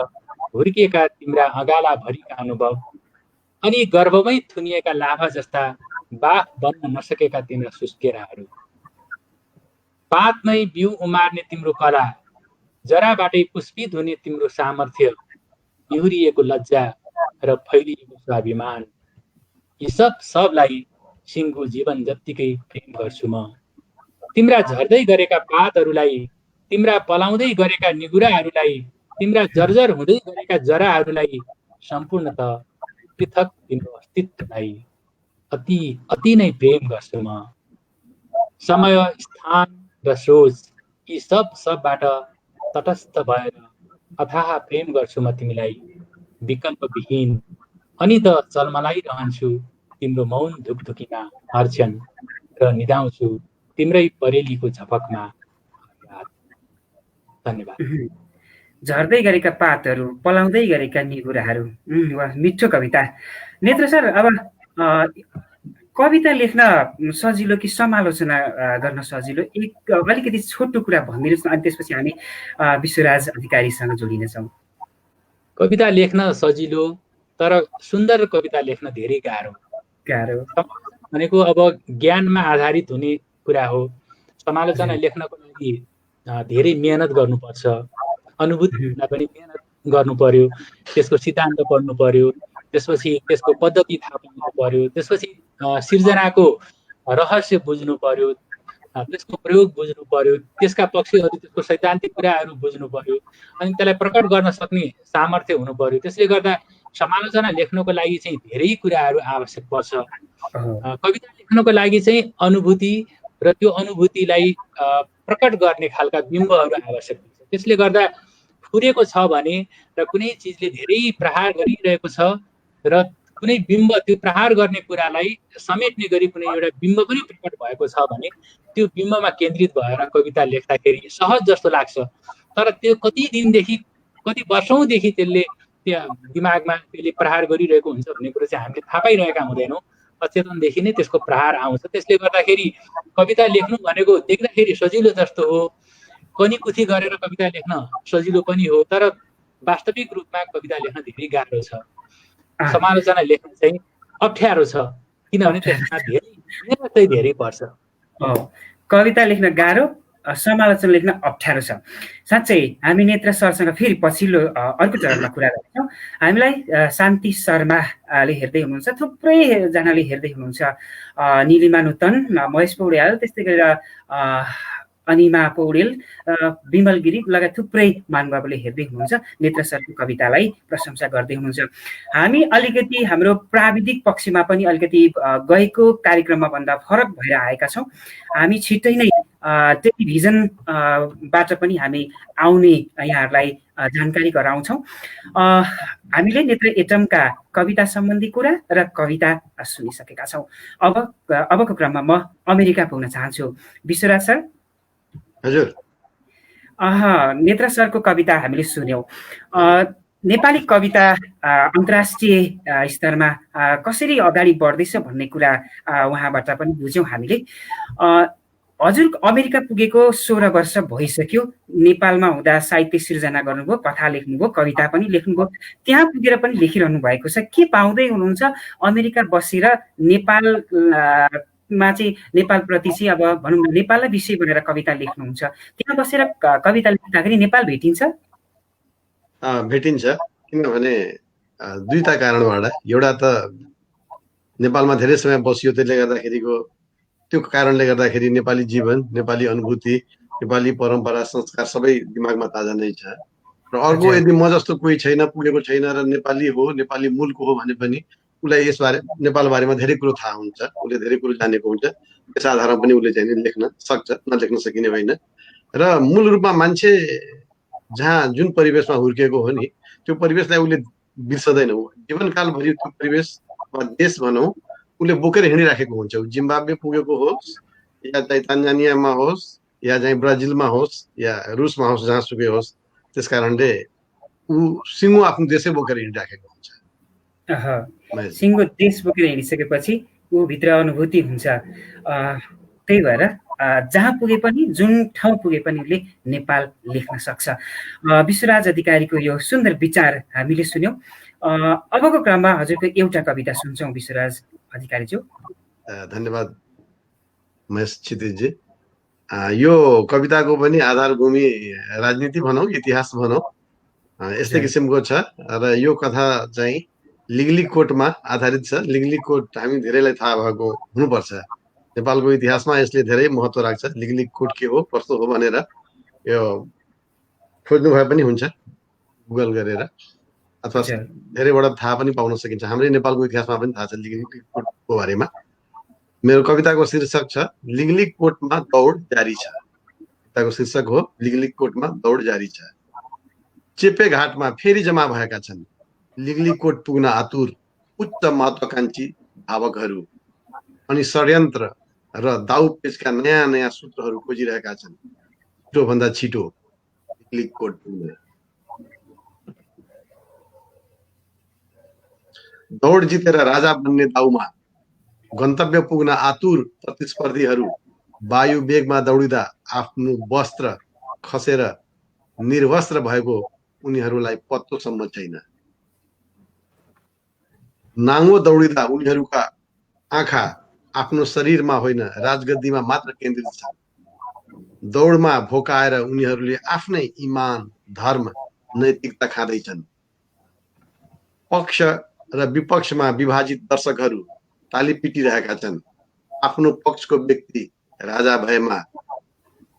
[SPEAKER 3] हुर्किएका तिम्रा अगाला भरिका अनुभव, अनि गर्भमै थुनिएका लाभा जस्ता बाफ बन्न नसकेका तिम्रा सुस्केराहरू। पातमै बिउ उमार्ने तिम्रो कला, जराबाटै पुष्पित हुने तिम्रो सामर्थ्य, निहुरिएको लज्जा र फैलिएको स्वाभिमान, यी सबलाई सिङ्गो जीवन जत्तिकै प्रेम गर्छु म। तिम्रा झर्दै गरेका पातहरूलाई, तिम्रा पलाउँदै गरेका निगुराहरूलाई, तिम्रा जर्जर हुँदै गरेका जराहरूलाई, सम्पूर्णत पृथक तिम्रो अस्तित्वलाई अति अति नै प्रेम गर्छु म। समय, स्थान र सोच यी सबबाट तटस्थ भएर अथाह प्रेम गर्छु म तिमीलाई विकल्पविहीन। अनि त चलमलाइरहन्छु तिम्रो मौन धुकधुकीमा हर्छन र निदाउँछु तिम्रै परेलीको झपकमा। धन्यवाद।
[SPEAKER 2] झर्दै गरेका पातहरू, पलाउँदै गरेका निगुराहरू, वाह मिठो कविता। नेत्र सर, अब कविता लेख्न सजिलो कि समालोचना गर्न सजिलो, एक अलिकति छोटो कुरा भनिदिनुहोस् न, अनि त्यसपछि हामी विश्वराज अधिकारीसँग जोडिनेछौँ।
[SPEAKER 3] कविता लेख्न सजिलो, तर सुन्दर कविता लेख्न धेरै गाह्रो। भनेको अब ज्ञानमा आधारित हुने कुरा हो। समालोचना लेख्नको लागि धेरै मेहनत गर्नुपर्छ, अनुभूतिलाई पनि मेहनत गर्नु पर्यो, त्यसको सिद्धान्त पढ्नु पर्यो, त्यसपछि त्यसको पद्धति थाहा पाउनु पर्यो, त्यसपछि सिर्जनाको रहस्य बुझ्नु पर्यो, त्यसको प्रयोग बुझ्नु पर्यो, त्यसका पक्षहरू, त्यसको सैद्धान्तिक कुराहरू बुझ्नु पर्यो, अनि त्यसलाई प्रकट गर्न सक्ने सामर्थ्य हुनु पर्यो। त्यसले गर्दा समालोचना लेख्नको लागि चाहिँ धेरै कुराहरू आवश्यक पर्छ। कविता लेख्नको लागि चाहिँ अनुभूति र त्यो अनुभूतिलाई प्रकट गर्ने खालका बिम्बहरू आवश्यक हुन्छ। त्यसले गर्दा फुरेको छ भने र कुनै चिजले धेरै प्रहार गरिरहेको छ र कुनै बिम्ब त्यो प्रहार गर्ने कुरालाई समेट्ने गरी कुनै एउटा बिम्ब पनि प्रकट भएको छ भने त्यो बिम्बमा केन्द्रित भएर कविता लेख्दाखेरि सहज जस्तो लाग्छ। तर त्यो कति दिनदेखि, कति वर्षौँदेखि त्यसले त्यहाँ दिमागमा त्यसले प्रहार गरिरहेको हुन्छ भन्ने कुरो चाहिँ हामीले थाहा पाइरहेका हुँदैनौँ। अचेतनदेखि नै त्यसको प्रहार आउँछ। त्यसले गर्दाखेरि कविता लेख्नु भनेको देख्दाखेरि सजिलो जस्तो हो, कनीकुथी गरेर कविता लेख्न सजिलो पनि हो, तर वास्तविक रूपमा कविता लेख्न धेरै गाह्रो छ। समालोचना लेख्न चाहिँ अप्ठ्यारो छ, किनभने त्यसमा धेरै मेहनत चाहिँ धेरै पर्छ।
[SPEAKER 2] कविता लेख्न गाह्रो, समालोचना लेख्न अप्ठ्यारो छ। साँच्चै हामी नेत्र सरसँग फेरि पछिल्लो अर्को चरणमा कुरा गर्छौँ। हामीलाई शान्ति शर्माले हेर्दै हुनुहुन्छ, थुप्रैजनाले हेर्दै हुनुहुन्छ, निलिमा नुतन, महेश पौड्याल, त्यस्तै गरेर अनिमा पौडेल, विमल गिरी लगायत थुप्रै महानुभावले हेर्दै हुनुहुन्छ, नेत्र सरको कवितालाई प्रशंसा गर्दै हुनुहुन्छ। हामी अलिकति हाम्रो प्राविधिक पक्षमा पनि अलिकति गएको कार्यक्रममा भन्दा फरक भएर आएका छौँ। हामी छिट्टै नै टेलिभिजनबाट पनि हामी आउने यहाँहरूलाई जानकारी गराउँछौँ। हामीले नेत्र एटमका कविता सम्बन्धी कुरा र कविता सुनिसकेका छौँ। अबको क्रममा म अमेरिका पुग्न चाहन्छु। विश्वराज सर।
[SPEAKER 4] हजुर।
[SPEAKER 2] नेत्र सरको कविता हामीले सुन्यौँ। नेपाली कविता अन्तर्राष्ट्रिय स्तरमा कसरी अगाडि बढ्दैछ भन्ने कुरा उहाँबाट पनि बुझ्यौँ हामीले। हजुर अमेरिका पुगेको 16 वर्ष भइसक्यो। नेपालमा हुँदा साहित्य सिर्जना गर्नुभयो, कथा लेख्नुभयो, कविता पनि लेख्नुभयो, त्यहाँ पुगेर पनि लेखिरहनु भएको छ। के पाउँदै हुनुहुन्छ अमेरिका बसेर नेपालमा चाहिँ, नेपालप्रति चाहिँ अब भनौँ न नेपाललाई विषय बनेर कविता लेख्नुहुन्छ, त्यहाँ बसेर कविता लेख्दाखेरि नेपाल भेटिन्छ?
[SPEAKER 4] भेटिन्छ, किनभने दुईटा कारणबाट। एउटा त नेपालमा धेरै समय बसियो, त्यसले गर्दाखेरिको त्यो कारणले गर्दाखेरि नेपाली जीवन, नेपाली अनुभूति, नेपाली परम्परा, संस्कार सबै दिमागमा ताजा नै छ। र अर्को, यदि म जस्तो कोही छैन, पुगेको छैन र नेपाली हो, नेपाली मूलको हो भने पनि उसलाई यसबारे नेपाल बारेमा धेरै कुरो थाहा हुन्छ, उसले धेरै कुरो जानेको हुन्छ। त्यस आधारमा पनि उसले चाहिँ लेख्न सक्छ, नलेख्न सकिने होइन। र मूल रूपमा मान्छे जहाँ जुन परिवेशमा हुर्किएको हो नि, त्यो परिवेशलाई उसले बिर्सदैन। जीवनकालभरि त्यो परिवेश वा देश भनौँ उसले बोकेर हिँडिराखेको हुन्छ। जिम्बाब्वे पुगेको होस्, या चाहिँ तान्जानियामा होस्, या चाहिँ ब्राजिलमा होस्, या रुसमा होस्, जहाँसुकै होस्, त्यस कारणले ऊ सिङ्गो आफ्नो देशै बोकेर हिँडिराखेको हुन्छ।
[SPEAKER 2] सिङ्गो देश बोकेर हिँडिसकेपछि ऊ भित्र अनुभूति हुन्छ। त्यही भएर जहाँ पुगे पनि, जुन ठाउँ पुगे पनि उसले नेपाल लेख्न सक्छ। विश्वराज अधिकारीको यो सुन्दर विचार हामीले सुन्यौँ। अबको क्रममा हजुरको एउटा कविता सुन्छौँ विश्वराज अधिकारीज्यू।
[SPEAKER 4] धन्यवाद महेश क्षितिजजी। यो कविताको पनि आधारभूमि राजनीति भनौँ, इतिहास भनौँ, यस्तै किसिमको छ। र यो कथा चाहिँ लिगलिकोटमा आधारित छ। लिगलिकोट हामी धेरैलाई थाहा भएको हुनुपर्छ। नेपालको इतिहासमा यसले धेरै महत्त्व राख्छ। लिगलिकोट के हो, कस्तो हो भनेर यो खोज्नु भए पनि हुन्छ गुगल गरेर, अथवा धेरैबाट थाहा पनि पाउन सकिन्छ। हाम्रै नेपालको इतिहासमा पनि थाहा छ लिगलिकोटको बारेमा। मेरो कविताको शीर्षक छ लिगलिकोटमा दौड जारी छ। कविताको शीर्षक हो लिगलिकोटमा दौड जारी छ। चेपे घाटमा फेरि जम्मा भएका छन् लिगलिकोट पुग्न आतुर उच्च महत्वाकांक्षी भावकहरू, अनि षड्यन्त्र र दाउ पेचका नयाँ नयाँ सूत्रहरू खोजिरहेका छन् छिटोभन्दा छिटो लिगलिकोट पुग्न। दौड जितेर राजा बन्ने दाउमा गन्तव्य पुग्न आतुर प्रतिस्पर्धीहरू वायु वेगमा दौडिँदा आफ्नो वस्त्र खसेर निर्वस्त्र भएको उनीहरूलाई पत्तोसम्म छैन। नाङ्गो दौडिँदा उनीहरूका आँखा आफ्नो शरीरमा होइन राजगद्दीमा मात्र केन्द्रित छन्। दौडमा भोकाएर उनीहरूले आफ्नै इमान, धर्म, नैतिकता खाँदैछन्। पक्ष र विपक्षमा विभाजित दर्शकहरू ताली पिटिरहेका छन्। आफ्नो पक्षको व्यक्ति राजा भएमा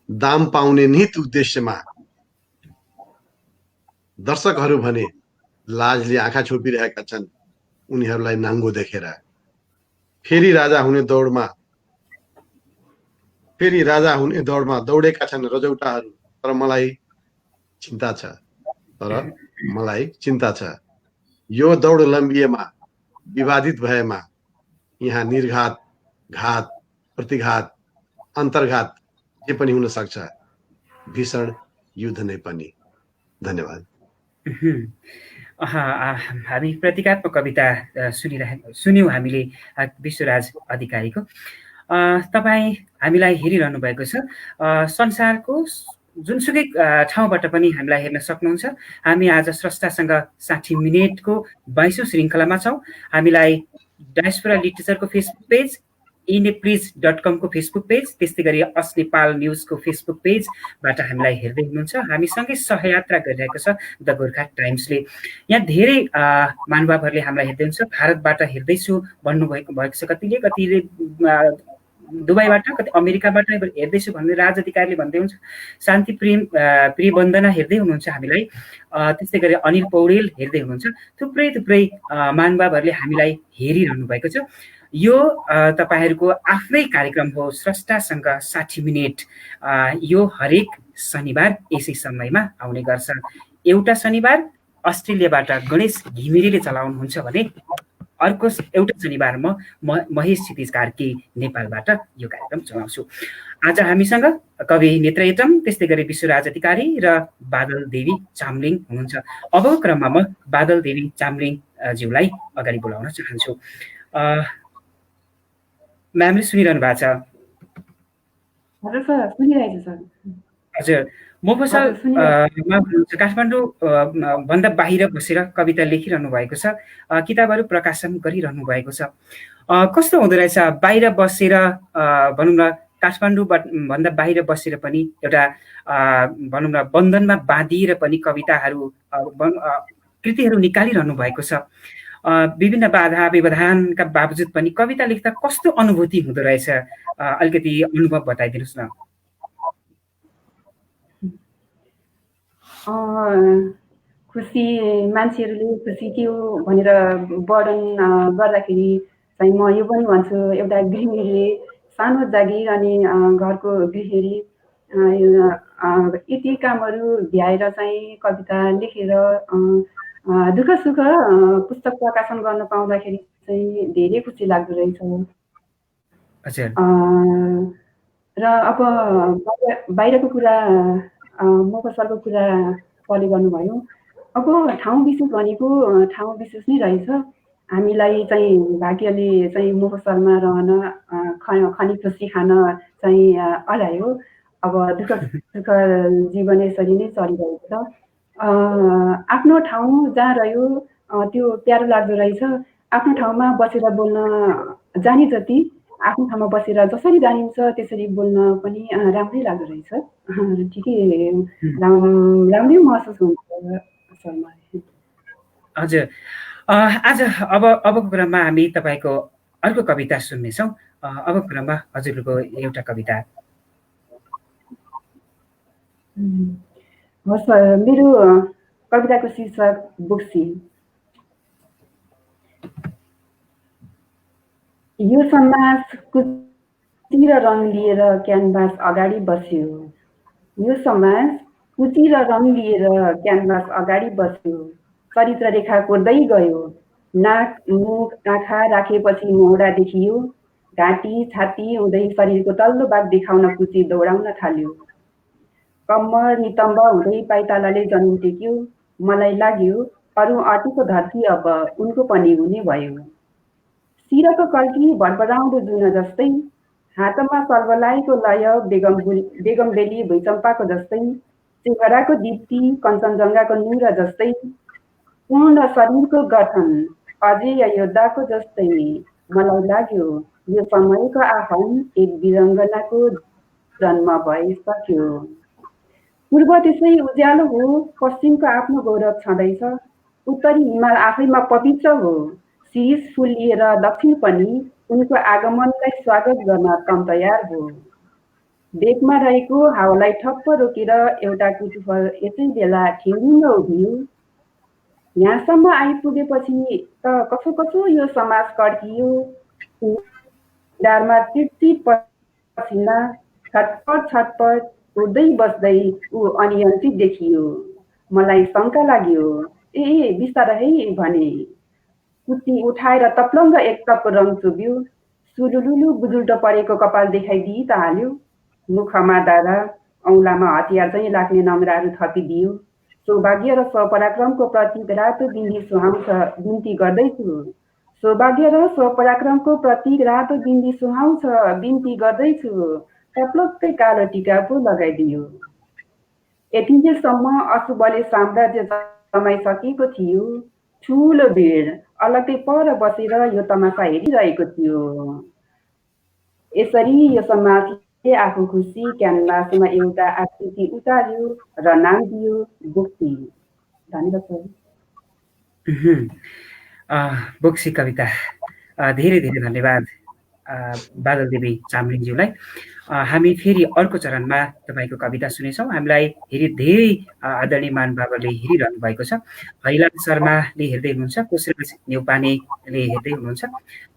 [SPEAKER 4] दाम पाउने निहित उद्देश्यमा दर्शकहरू भने लाजले आँखा छोपिरहेका छन् उनीहरूलाई नाङ्गो देखेर। फेरि राजा हुने दौडमा दौडेका छन् रजौटाहरू, तर मलाई चिन्ता छ यो दौड लम्बिएमा, विवादित भएमा यहाँ निर्घात, घात, प्रतिघात, अन्तर्घात जे पनि हुन सक्छ, भीषण युद्ध नै पनि। धन्यवाद।
[SPEAKER 2] हामी प्रतीकात्मक कविता सुन्यौँ हामीले विश्वराज अधिकारीको। तपाईँ हामीलाई हेरिरहनु भएको छ। संसारको जुनसुकै ठाउँबाट पनि हामीलाई हेर्न सक्नुहुन्छ। हामी आज स्रष्टासँग 60 मिनेटको 22औं श्रृङ्खलामा छौँ। हामीलाई डायस्पोरा लिटरेचरको फेसबुक पेज eNepriz.com को फेसबुक पेज, त्यस्तै गरी अस नेपाल न्युजको फेसबुक पेजबाट हामीलाई हेर्दै हुनुहुन्छ। हामीसँगै सहयात्रा गरिरहेको छ द गोर्खा टाइम्सले। यहाँ धेरै महानुभावहरूले हामीलाई हेर्दै हुनुहुन्छ। भारतबाट हेर्दैछु भन्नुभएको छ कतिले दुबईबाट, कति अमेरिकाबाट हेर्दैछु भन्ने राज अधिकारीले भन्दै हुन्छ। शान्ति प्रिय वन्दना हेर्दै हुनुहुन्छ हामीलाई। त्यस्तै गरी अनिल पौडेल हेर्दै हुनुहुन्छ। थुप्रै महानुभावहरूले हामीलाई हेरिरहनु भएको छ। यो तपाईहरूको आफ्नै कार्यक्रम हो स्रष्टासँग 60 मिनेट। यो हरेक शनिबार यसै समयमा आउने गर्छ। एउटा शनिबार अस्ट्रेलियाबाट गणेश घिमिरेले चलाउनुहुन्छ भने अर्को एउटा शनिबार म महेश क्षितिज कार्की नेपालबाट यो कार्यक्रम चलाउँछु। आज हामीसँग कवि नेत्रयतम, त्यस्तै गरी विश्वराज अधिकारी र बादल देवी चामलिङ हुनुहुन्छ। अबको क्रममा म बादल देवी चामलिङ ज्यूलाई अगाडि बोलाउन चाहन्छु। म्यामले सुनिरहनु भएको छ?
[SPEAKER 5] हजुर सर, सुनिरहेको छ।
[SPEAKER 2] हजुर, मोफसल काठमाडौँ भन्दा बाहिर बसेर कविता लेखिरहनु भएको छ, किताबहरू प्रकाशन गरिरहनु भएको छ। कस्तो हुँदो रहेछ बाहिर बसेर, भनौँ न काठमाडौँ भन्दा बाहिर बसेर पनि एउटा भनौँ न बन्धनमा बाँधिएर पनि कविताहरू कृतिहरू निकालिरहनु भएको छ। विभिन्न बाधा व्यवधानका बावजुद पनि कविता लेख्दा कस्तो अनुभूति हुँदो रहेछ? अलिकति अनुभव बताइदिनुहोस् न।
[SPEAKER 5] खुसी, मान्छेहरूले खुसी के हो भनेर वर्णन गर्दाखेरि चाहिँ म यो पनि भन्छु, एउटा गृहिणीले, सानो जागिर अनि घरको गृहिणी यति कामहरू भ्याएर चाहिँ कविता लेखेर दुःख सुख पुस्तक प्रकाशन गर्न पाउँदाखेरि चाहिँ धेरै खुसी लाग्दो रहेछ। र अब बाहिरको कुरा, मोफसलको कुरा पले गर्नुभयो। अब ठाउँ विशेष भनेको ठाउँ विशेष नै रहेछ। हामीलाई चाहिँ भाग्यले चाहिँ मोफसलमा रहन, खनी खुसी खान चाहिँ अलायो। अब दुःख सुख जीवन यसरी नै चलिरहेको छ। आफ्नो ठाउँ जहाँ रह्यो त्यो प्यारो लाग्दो रहेछ। आफ्नो ठाउँमा बसेर बोल्न जाने जति आफ्नो ठाउँमा बसेर जसरी जानिन्छ त्यसरी बोल्न पनि राम्रै लाग्दो रहेछ। ठिकै राम्रै महसुस हुन्छ।
[SPEAKER 2] हजुर, आज अबको क्रममा हामी तपाईँको अर्को कविता सुन्नेछौँ। अबको क्रममा हजुरको एउटा कविता।
[SPEAKER 5] हस्, मेरो कविताको शीर्षक बुक्सी। यो समाज कुची र रङ लिएर क्यानभास अगाडि बस्यो। यो समाज कुची र रङ लिएर क्यानभास अगाडि बस्यो। चरित्र रेखा कोर्दै गयो। नाक, मुख, आँखा राखेपछि मोहडा देखियो। घाँटी, छाती हुँदै शरीरको तल्लो भाग देखाउन कुची दौडाउन थाल्यो। कम्मर नितम्ब हुँदै पाइतालाले जमिन टेक्यो। मलाई लाग्यो अरू अटेको धरती अब उनको पनि हुने भयो। सिरको कल्की भरभराउँदो जुन जस्तै, हातमा सर्वलाइको लय बेगम बेली भुइँचम्पाको जस्तै, चेहराको दीप्ति कञ्चनजङ्घाको नुर जस्तै, पूर्ण शरीरको गठन अजेय योद्धाको जस्तै। मलाई लाग्यो यो समयको आह्वान एक वीरङ्गनाको जन्म भइसक्यो। पूर्व त्यसै उज्यालो हो, पश्चिमको आफ्नो गौरव छँदैछ। उत्तरी हिमाल आफैमा पवित्र हो। शीश फुल लिएर दक्षिण पनि उनको आगमनलाई स्वागत गर्न कम तयार हो। बेगमा रहेको हावालाई ठप्प रोकेर एउटा कुतुहल यसै बेला ठेउरिङ्ग उभियो। यहाँसम्म आइपुगेपछि त कसो कसो यो समाज कड्कियो। डारमा चिटचिट पसिना छटपट छटपट उड्दै बस्दै ऊ अनियन्त्रित देखियो। मलाई शङ्का लाग्यो, ए बिस्तारै भने। कुची उठाएर तप्लङ्ग एक टप रङ चुब्यो। सुलुलुलु बुजुल्टो परेको कपाल देखाइदिई त हाल्यो। मुखमा दारा, औँलामा हतियार चाहिँ लाग्ने नम्राहरू थपिदियो। सौभाग्य र स्वपराक्रमको प्रतीक रातो बिन्दी सुहाउँछ बिन्ती गर्दैछु। सौभाग्य र स्वपराक्रमको प्रतीक रातो बिन्दी सुहाउँछ बिन्ती गर्दैछु। टप्लक्कै कालो टिका पो लगाइदियो। यतिन्जेलसम्म अशुभले साम्राज्य जमाइसकेको थियो। ठुलो भिड अलग्गै पर बसेर यो तमासा हेरिरहेको थियो। यसरी यो समाजले आफू खुसी क्यानभासमा एउटा आकृति उतार्यो र नाम दियो बोक्सी। धन्यवाद सर।
[SPEAKER 2] बोक्सी कविता धेरै धेरै धन्यवाद बादल देवी चामलिङज्यूलाई। हामी फेरि अर्को चरणमा तपाईँको कविता सुनेछौँ। हामीलाई धेरै आदरणीय महानुभावहरूले हेरिरहनु भएको छ। हैलाल शर्माले हेर्दै हुनुहुन्छ, कोशराज नेउपानेले हेर्दै हुनुहुन्छ,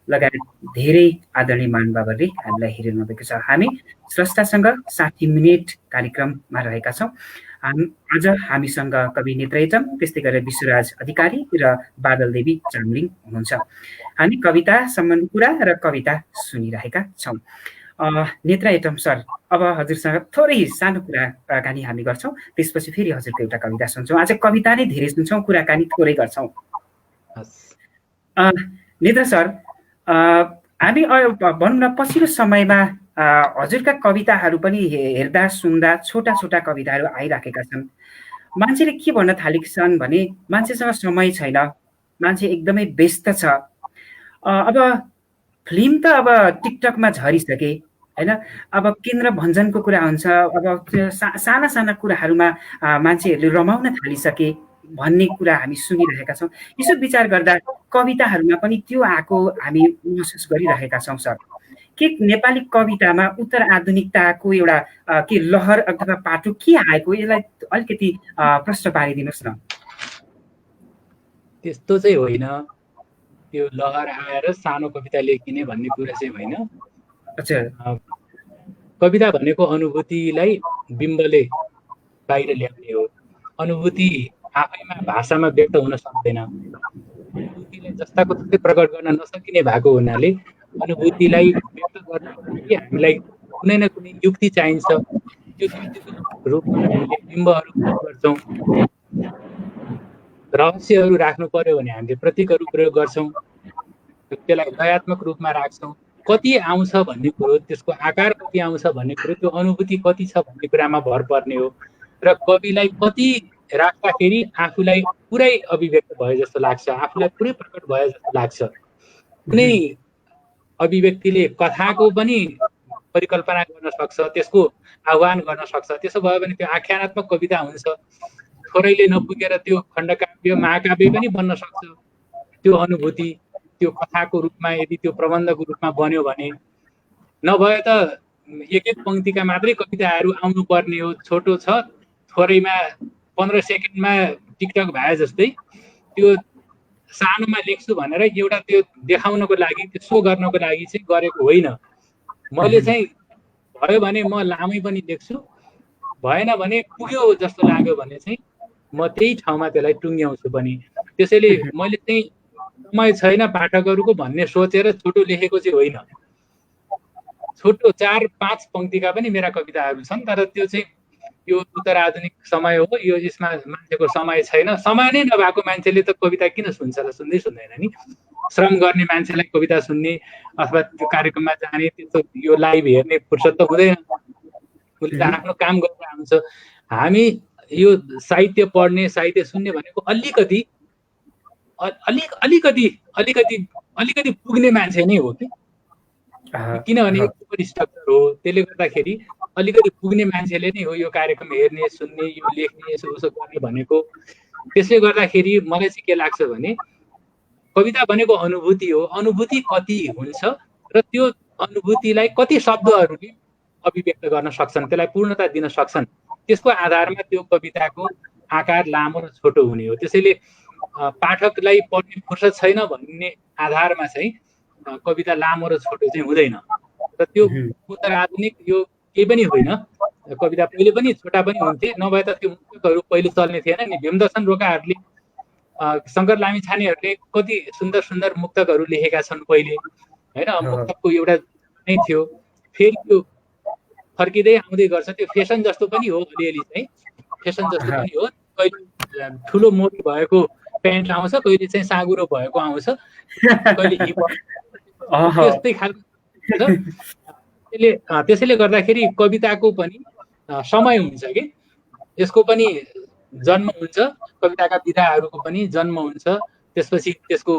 [SPEAKER 2] लगायत धेरै आदरणीय महानुभावहरूले हामीलाई हेरिरहनु भएको छ। हामी स्रष्टासँग 60 मिनेट कार्यक्रममा रहेका छौँ। आज हामीसँग कवि नेत्रयतम, त्यस्तै गरेर विश्वराज अधिकारी र बादल देवी चामलिङ हुनुहुन्छ। हामी कविता सम्बन्धी कुरा र कविता सुनिरहेका छौँ। नेत्रयतम सर, अब हजुरसँग थोरै सानो कुराकानी हामी गर्छौँ, त्यसपछि फेरि हजुरको एउटा कविता सुन्छौँ। आज कविता नै धेरै सुन्छौँ, कुराकानी थोरै गर्छौँ। नेत्र सर, हामी भनौँ न पछिल्लो समयमा हजुरका कविताहरू पनि हेर्दा सुन्दा छोटा छोटा कविताहरू आइराखेका छन्। मान्छेले के भन्न थालेका छन् भने मान्छेसँग समय छैन, मान्छे एकदमै व्यस्त छ। अब फिल्म त अब टिकटकमा झरिसके होइन, अब केन्द्र भञ्जनको कुरा हुन्छ, अब साना साना कुराहरूमा मान्छेहरूले रमाउन थालिसके भन्ने कुरा हामी सुनिरहेका छौँ। यसो विचार गर्दा कविताहरूमा पनि त्यो आएको हामी महसुस गरिरहेका छौँ सर। के नेपाली कवितामा उत्तर आधुनिकताको एउटा के लहर अथवा पाटो के आएको, यसलाई अलिकति प्रश्न पारिदिनुहोस् न।
[SPEAKER 3] त्यस्तो चाहिँ होइन, त्यो लहर आएर सानो कविता लेखिने भन्ने कुरा चाहिँ होइन। कविता भनेको अनुभूतिलाई बिम्बले बाहिर ल्याउने हो। अनुभूति आफैमा भाषामा व्यक्त हुन सक्दैन। अनुभूतिलाई जस्ताको त्यस्तै प्रकट गर्न नसकिने भएको हुनाले अनुभूतिलाई व्यक्त गर्नको लागि हामीलाई कुनै न कुनै युक्ति चाहिन्छ। त्यो युक्तिको रूपमा हामीले बिम्बहरू प्रयोग गर्छौँ। रहस्यहरू राख्नु पर्यो भने हामीले प्रतीकहरू प्रयोग गर्छौँ, त्यसलाई लयात्मक रूपमा राख्छौँ। कति आउँछ भन्ने कुरो, त्यसको आकार कति आउँछ भन्ने कुरो, त्यो अनुभूति कति छ भन्ने कुरामा भर पर्ने हो। र कविलाई कति राख्दाखेरि आफूलाई पुरै अभिव्यक्त भए जस्तो लाग्छ, आफूलाई पुरै प्रकट भए जस्तो लाग्छ। कुनै अभिव्यक्तिले कथाको पनि परिकल्पना गर्न सक्छ, त्यसको आह्वान गर्न सक्छ। त्यसो भयो भने त्यो आख्यानात्मक कविता हुन्छ। थोरैले नपुगेर त्यो खण्डकाव्य महाकाव्य पनि बन्न सक्छ। त्यो अनुभूति त्यो कथाको रूपमा यदि त्यो प्रबन्धको रूपमा बन्यो भने, नभए त एक एक पंक्तिका मात्रै कविताहरू आउनु पर्ने हो। छोटो छ, थोरैमा 15 सेकेन्डमा टिकटक भए जस्तै त्यो सानोमा लेख्छु भनेर एउटा त्यो देखाउनको लागि, त्यो सो गर्नको लागि चाहिँ गरेको होइन। मैले चाहिँ भयो भने म लामै पनि लेख्छु, भएन भने पुग्यो जस्तो लाग्यो भने चाहिँ म त्यही ठाउँमा त्यसलाई टुङ्ग्याउँछु पनि। त्यसैले मैले चाहिँ समय छैन पाठकहरूको भन्ने सोचेर छोटो लेखेको चाहिँ होइन। छोटो 4-5 पंक्तिका पनि मेरा कविताहरू छन्, तर त्यो चाहिँ यो उत्तर आधुनिक समय हो, यो यसमा मान्छेको समय छैन। समय नै नभएको मान्छेले त कविता किन सुन्छ र सुन्दै सुन्दैन नि। श्रम गर्ने मान्छेलाई कविता सुन्ने अथवा त्यो कार्यक्रममा जाने, त्यस्तो यो लाइभ हेर्ने फुर्सद त हुँदैन। उसले त आफ्नो काम गरेर आउँछ। हामी यो साहित्य पढ्ने, साहित्य सुन्ने भनेको अलिकति पुग्ने मान्छे नै हो कि, किनभने यो सुपर स्ट्रक्चर हो। त्यसले गर्दाखेरि अलिकति पुग्ने मान्छेले नै हो यो कार्यक्रम हेर्ने, सुन्ने, यो लेख्ने, यसो उसो गर्ने भनेको। त्यसले गर्दाखेरि मलाई चाहिँ के लाग्छ भने कविता भनेको अनुभूति हो। अनुभूति कति हुन्छ र त्यो अनुभूतिलाई कति शब्दहरूले अभिव्यक्त गर्न सक्छन्, त्यसलाई पूर्णता दिन सक्छन्, त्यसको आधारमा त्यो कविताको आकार लामो र छोटो हुने हो। त्यसैले पाठकलाई पढ्ने फुर्सद छैन भन्ने आधारमा चाहिँ कविता लामो र छोटो चाहिँ हुँदैन। र त्यो उत्तर आधुनिक यो केही पनि होइन। कविता पहिले पनि छोटा पनि हुन्थे, नभए त त्यो मुक्तकहरू पहिले चल्ने थिएन नि। भीमदर्शन रोकाहरूले, शङ्कर लामिछानेहरूले कति सुन्दर सुन्दर मुक्तकहरू लेखेका छन् पहिले होइन। मुक्तकको एउटा नै थियो, फेरि त्यो फर्किँदै आउँदै गर्छ। त्यो फेसन जस्तो पनि हो, अलिअलि चाहिँ फेसन जस्तो पनि हो। कहिले ठुलो मोटी भएको प्यान्ट आउँछ, कहिले चाहिँ साँगुरो भएको आउँछ, कहिले त्यस्तै खालको। त्यसैले गर्दाखेरि कविताको पनि समय हुन्छ कि, यसको पनि जन्म हुन्छ, कविताका विधाहरूको पनि जन्म हुन्छ। त्यसपछि त्यसको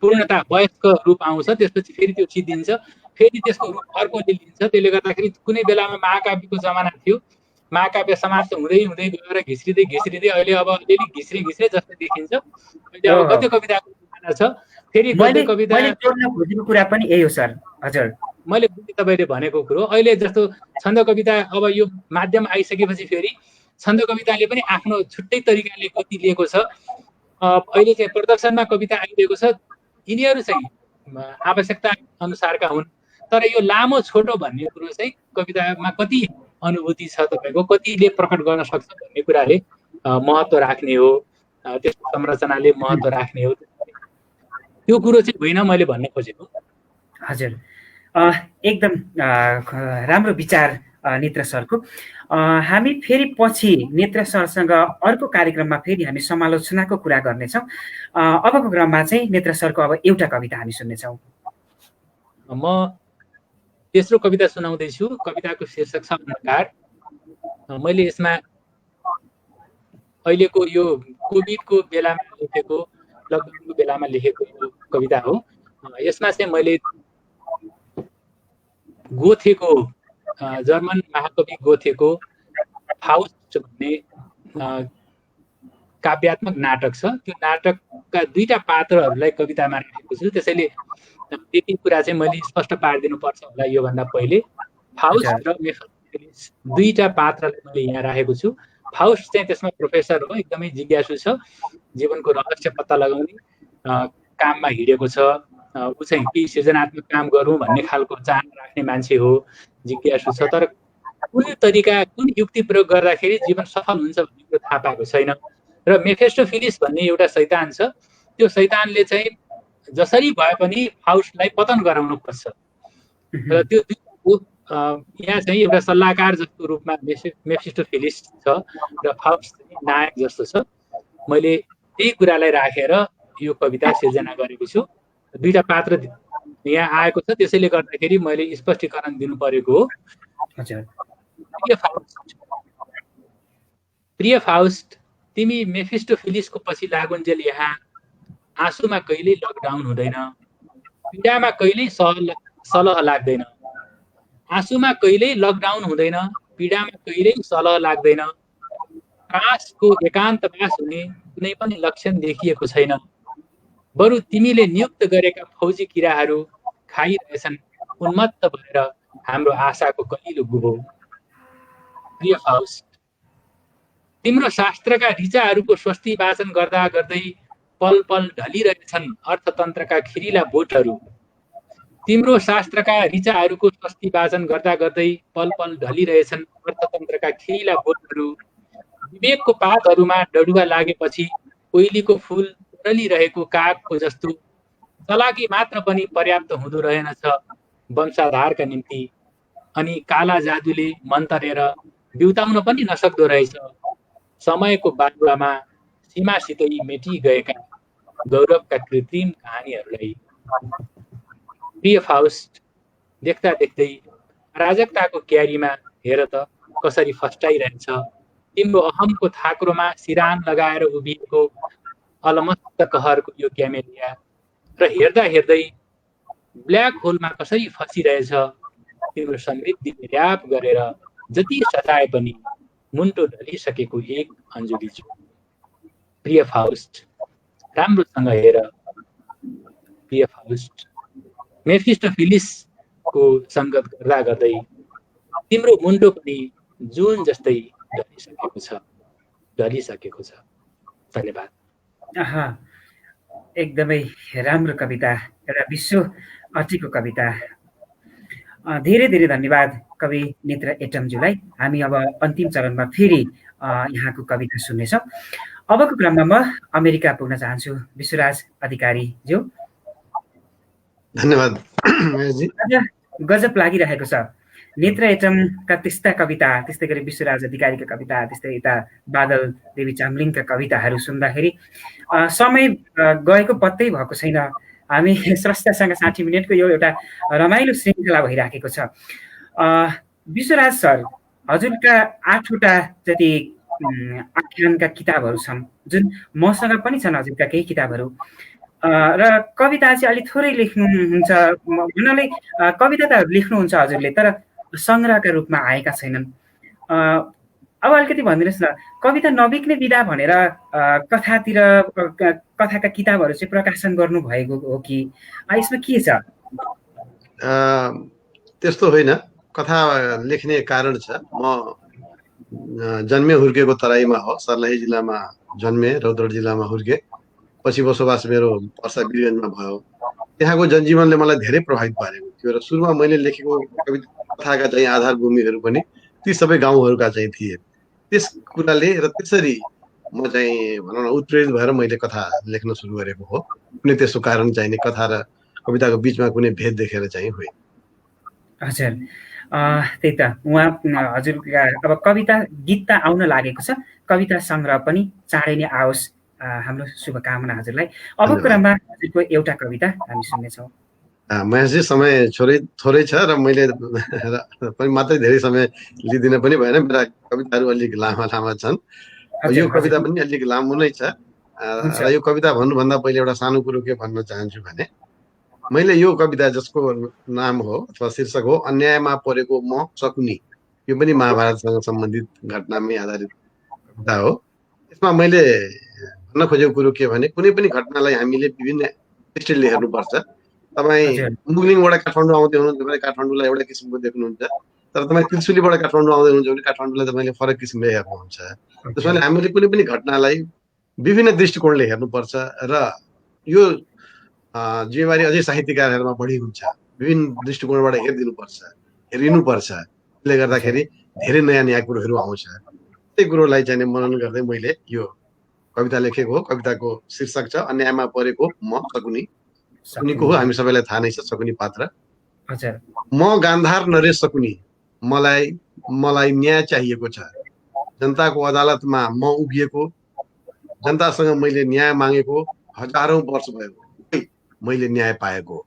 [SPEAKER 3] पूर्णता वयस्क रूप आउँछ, त्यसपछि फेरि त्यो सिद्धिन्छ, फेरि त्यसको रूप अर्कोले लिन्छ। त्यसले गर्दाखेरि कुनै बेलामा महाकाव्यको जमाना थियो, महाकाव्य समाप्त हुँदै हुँदै गएर घिस्रिँदै अहिले अब अलिअलि घिस्रे जस्तो देखिन्छ। अहिले अब गद्य कविताको जमाना छ। फेरि गद्य कविता
[SPEAKER 2] खोजेको कुरा पनि यही हो सर। हजुर,
[SPEAKER 3] मैले बुझेँ तपाईँले भनेको कुरो। अहिले जस्तो छन्द कविता अब यो माध्यम आइसकेपछि फेरि छन्द कविताले पनि आफ्नो छुट्टै तरिकाले गति लिएको छ। अहिले चाहिँ प्रदर्शनमा कविता आइरहेको छ। यिनीहरू चाहिँ आवश्यकता अनुसारका हुन्, तर यो लामो छोटो भन्ने कुरो चाहिँ कवितामा कति अनुभूति छ तपाईँको, कतिले प्रकट गर्न सक्छ भन्ने कुराले महत्त्व राख्ने हो, त्यसको संरचनाले महत्त्व राख्ने हो। त्यो कुरो चाहिँ होइन मैले भन्न खोजेको।
[SPEAKER 2] हजुर, एकदम राम्रो विचार नेत्र सरको। हामी फेरि पछि नेत्र सरसँग अर्को कार्यक्रममा फेरि हामी समालोचनाको कुरा गर्नेछौँ। अबको क्रममा चाहिँ नेत्र सरको अब एउटा कविता हामी सुन्नेछौँ।
[SPEAKER 3] म तेस्रो कविता सुनाउँदैछु। कविताको शीर्षक छ अन्धकार। मैले यसमा अहिलेको यो कोभिडको बेलामा लेखेको, लकडाउनको बेलामा लेखेको कविता हो। यसमा चाहिँ मैले गोथेको, जर्मन महाकवि गोथेको फाउस्ट भन्ने काव्यात्मक नाटक छ। त्यो नाटकका दुईटा पात्रहरूलाई कवितामा राखेको छु। त्यसैले त्यति कुरा चाहिँ मैले स्पष्ट पारिदिनु पर्छ होला योभन्दा पहिले। फाउस्ट र मेफिस्टोफेलिस दुईटा पात्रलाई मैले यहाँ राखेको छु। फाउस्ट चाहिँ त्यसमा प्रोफेसर हो, एकदमै जिज्ञासु छ, जीवनको रहस्य पत्ता लगाउने काममा हिँडेको छ। ऊ चाहिँ केही सृजनात्मक काम गरौँ भन्ने खालको चाहना राख्ने मान्छे हो, जिज्ञासु छ, तर कुन तरिका, कुन युक्ति प्रयोग गर्दाखेरि जीवन सफल हुन्छ भन्ने कुरो थाहा पाएको छैन। र मेफिस्टोफेलिस भन्ने एउटा शैतान छ। त्यो शैतानले चाहिँ जसरी भए पनि फाउस्टलाई पतन गराउनु खोज्छ। र त्यो यहाँ चाहिँ एउटा सल्लाहकार जस्तो रूपमा मेफिस्टोफेलिस छ र फाउस्ट चाहिँ नायक जस्तो छ। मैले त्यही कुरालाई राखेर यो कविता सिर्जना गरेको छु। दुईटा पात्र यहाँ आएको छ, त्यसैले गर्दाखेरि मैले स्पष्टीकरण दिनु परेको हो। प्रिय फाउस्ट, तिमी मेफिस्टोफेलिसको पछि लागुन्जेल यहाँ आँसुमा कहिल्यै लकडाउन हुँदैन, पीडामा कहिल्यै सलह लाग्दैन। आँसुमा कहिल्यै लकडाउन हुँदैन, पीडामा कहिल्यै सलह लाग्दैन। त्रासको एकान्तवास हुने कुनै पनि लक्षण देखिएको छैन। बरु तिमीले नियुक्त गरेका फौजी किराहरू खाइरहेछन् उन्मत्त भएर हाम्रो आशाको कलिलो गुहो। प्रिय फाउस्ट, तिम्रो शास्त्रका ऋचाहरूको स्वस्ति वाचन गर्दा गर्दै पल पल ढलिरहेछन् अर्थतन्त्रका खिरिला बोटहरू। तिम्रो शास्त्रका ऋचाहरूको स्वस्ति वाचन गर्दा गर्दै पल पल ढलिरहेछन् अर्थतन्त्रका खिरिला बोटहरू। विवेकको पातहरूमा डडुवा लागेपछि कोइलीको फुल रलिरहेको कागको जस्तो चलाकी मात्र पनि पर्याप्त हुँदो रहेनछ वंशाधारका निम्ति। अनि काला जादुले मन्तरेर बिउताउन पनि नसक्दो रहेछ समयको बालुवामा सीमासितै मेटिगएका गौरवका कृत्रिम कहानीहरूलाई। प्रिय फाउस्ट, देख्दा देख्दै अराजकताको क्यारीमा हेर त कसरी फस्टाइरहेछ तिम्रो अहमको थाक्रोमा सिरान लगाएर उभिएको अलमस्त कहरको यो क्यामेलिया। र हेर्दा हेर्दै ब्ल्याक होलमा कसरी फसिरहेछ तिम्रो समृद्धि निर्याप गरेर जति सताए पनि मुन्टो ढलिसकेको एक अञ्जुली छु। प्रिय फाउस्ट, राम्रोसँग हेर। प्रिय फाउस्ट, मेफिस्टोफेलिसको सङ्गत गर्दा गर्दै तिम्रो मुन्टो पनि जुन जस्तै ढलिसकेको छ। धन्यवाद।
[SPEAKER 2] एकदमै राम्रो कविता, एउटा विश्व अटिको कविता। धेरै धेरै धन्यवाद कवि नेत्र एटमज्यूलाई। हामी अब अन्तिम चरणमा फेरि यहाँको कविता सुन्नेछौँ। अबको क्रममा म अमेरिका पुग्न चाहन्छु विश्वराज अधिकारीज्यू।
[SPEAKER 4] धन्यवाद।
[SPEAKER 2] गजब लागिरहेको छ नेत्र एटमका त्यस्ता कविता, त्यस्तै गरी विश्वराज अधिकारीका कविता, त्यस्तै यता बादल देवी चामलिङका कविताहरू सुन्दाखेरि समय गएको पत्तै भएको छैन। हामी स्रष्टासँग 60 मिनटको यो एउटा रमाइलो श्रृङ्खला भइराखेको छ। विश्वराज सर, हजुरका 8वटा जति आख्यानका किताबहरू छन्, जुन मसँग पनि छन् हजुरका केही किताबहरू। र कविता चाहिँ अलिक थोरै लेख्नुहुन्छ भन्नाले कविता त लेख्नुहुन्छ हजुरले, तर सङ्ग्रहका रूपमा आएका छैनन्। अब अलिकति भनिदिनुहोस् न, कविता नबिक्ने विधा भनेर कथातिर कथाका किताबहरू चाहिँ प्रकाशन गर्नुभएको हो कि यसमा के छ?
[SPEAKER 4] त्यस्तो होइन, कथा लेख्ने कारण छ। म जन्मे हुर्केको तराईमा हो, सर्लाही जिल्लामा जन्मे, रौतहट जिल्लामा हुर्के, पछि बसोबास मेरो पर्सा वीरगञ्जमा भयो। त्यहाँको जनजीवनले मलाई धेरै प्रभावित पारेको थियो र सुरुमा मैले लेखेको कविता कथाका चाहिँ आधारभूमिहरू पनि ती सबै गाउँहरूका चाहिँ थिए। त्यस कुराले र त्यसरी म चाहिँ भनौँ न उत्प्रेरित भएर मैले कथा लेख्न सुरु गरेको हो। कुनै त्यसो कारण चाहिँ नि कथा र कविताको बिचमा कुनै भेद देखेर चाहिँ होइन।
[SPEAKER 2] हजुर, त्यही त उहाँ हजुरका अब कविता गीत त आउन लागेको छ, कविता सङ्ग्रह पनि चाँडै नै आओस्, हाम्रो शुभकामना हजुरलाई। अब क्रममा हजुरको एउटा कविता हामी सुन्नेछौँ।
[SPEAKER 4] महेशजी, समय थोरै छ र मैले पनि मात्रै धेरै समय लिदिन पनि भएन, मेरा कविताहरू अलिक लामा छन्। यो कविता पनि अलिक लामो नै छ र यो कविता भन्नुभन्दा पहिले एउटा सानो कुरो के भन्न चाहन्छु भने, मैले यो कविता जसको नाम हो अथवा शीर्षक हो अन्यायमा परेको म शकुनी, यो पनि महाभारतसँग सम्बन्धित घटनामै आधारित कविता हो। यसमा मैले भन्न खोजेको कुरो के भने, कुनै पनि घटनालाई हामीले विभिन्न दृष्टिले हेर्नुपर्छ। तपाईँ मुगलिङबाट काठमाडौँ आउँदै हुनुहुन्छ भने काठमाडौँलाई एउटा किसिमको देख्नुहुन्छ, तर तपाईँ त्रिशुलीबाट काठमाडौँ आउँदै हुनुहुन्छ भने काठमाडौँलाई तपाईँले फरक किसिमले हेर्नुहुन्छ। त्यसैले हामीले कुनै पनि घटनालाई विभिन्न दृष्टिकोणले हेर्नुपर्छ र यो जिम्मेवारी अझै साहित्यकारहरूमा बढी हुन्छ। विभिन्न दृष्टिकोणबाट हेरिनुपर्छ। त्यसले गर्दाखेरि धेरै नयाँ कुरोहरू आउँछ। त्यही कुरोलाई चाहिँ मनन गर्दै मैले यो कविता लेखेको हो। कविताको शीर्षक छ अन्यायमा परेको म शकुनी। शकुनीको हो, हामी सबैलाई थाहा नै छ शकुनी पात्र। म गान्धार नरेश शकुनी, मलाई न्याय चाहिएको छ। जनताको अदालतमा म उभिएको, जनतासँग मैले न्याय मागेको, हजारौं वर्ष भयो मैले न्याय पाएको।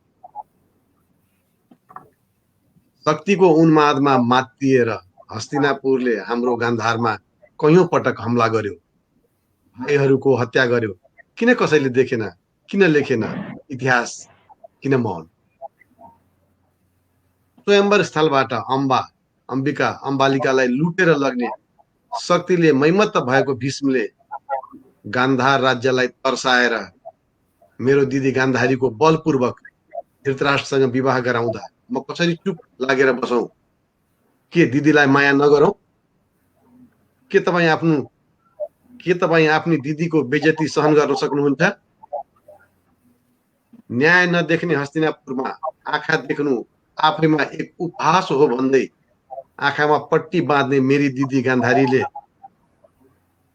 [SPEAKER 4] शक्तिको उन्मादमा मातिएर हस्तिनापुरले हाम्रो गान्धारमा कैयौं पटक हमला गर्यो, भाइहरूको हत्या गर्यो। किन कसैले देखेन, किन लेखेन, इतिहास किन मौन? स्वयम्वर स्थलबाट अम्बालिकालाई लुटेर लग्ने शक्तिले मैमत्त भएको भीष्मले गान्धार राज्यलाई तर्साएर मेरो दिदी गान्धारीको बलपूर्वक धृतराष्ट्रसँग विवाह गराउँदा म कसरी चुप लागेर बसौं? के दिदीलाई माया नगरौं? के तपाईँ आफ्नी दिदीको बेइज्जती सहन गर्न सक्नुहुन्छ? न्याय नदेख्ने हस्तिनापुरमा आँखा देख्नु आफैमा एक उपहास हो भन्दै आँखामा पट्टी बाँध्ने मेरी दिदी गान्धारीले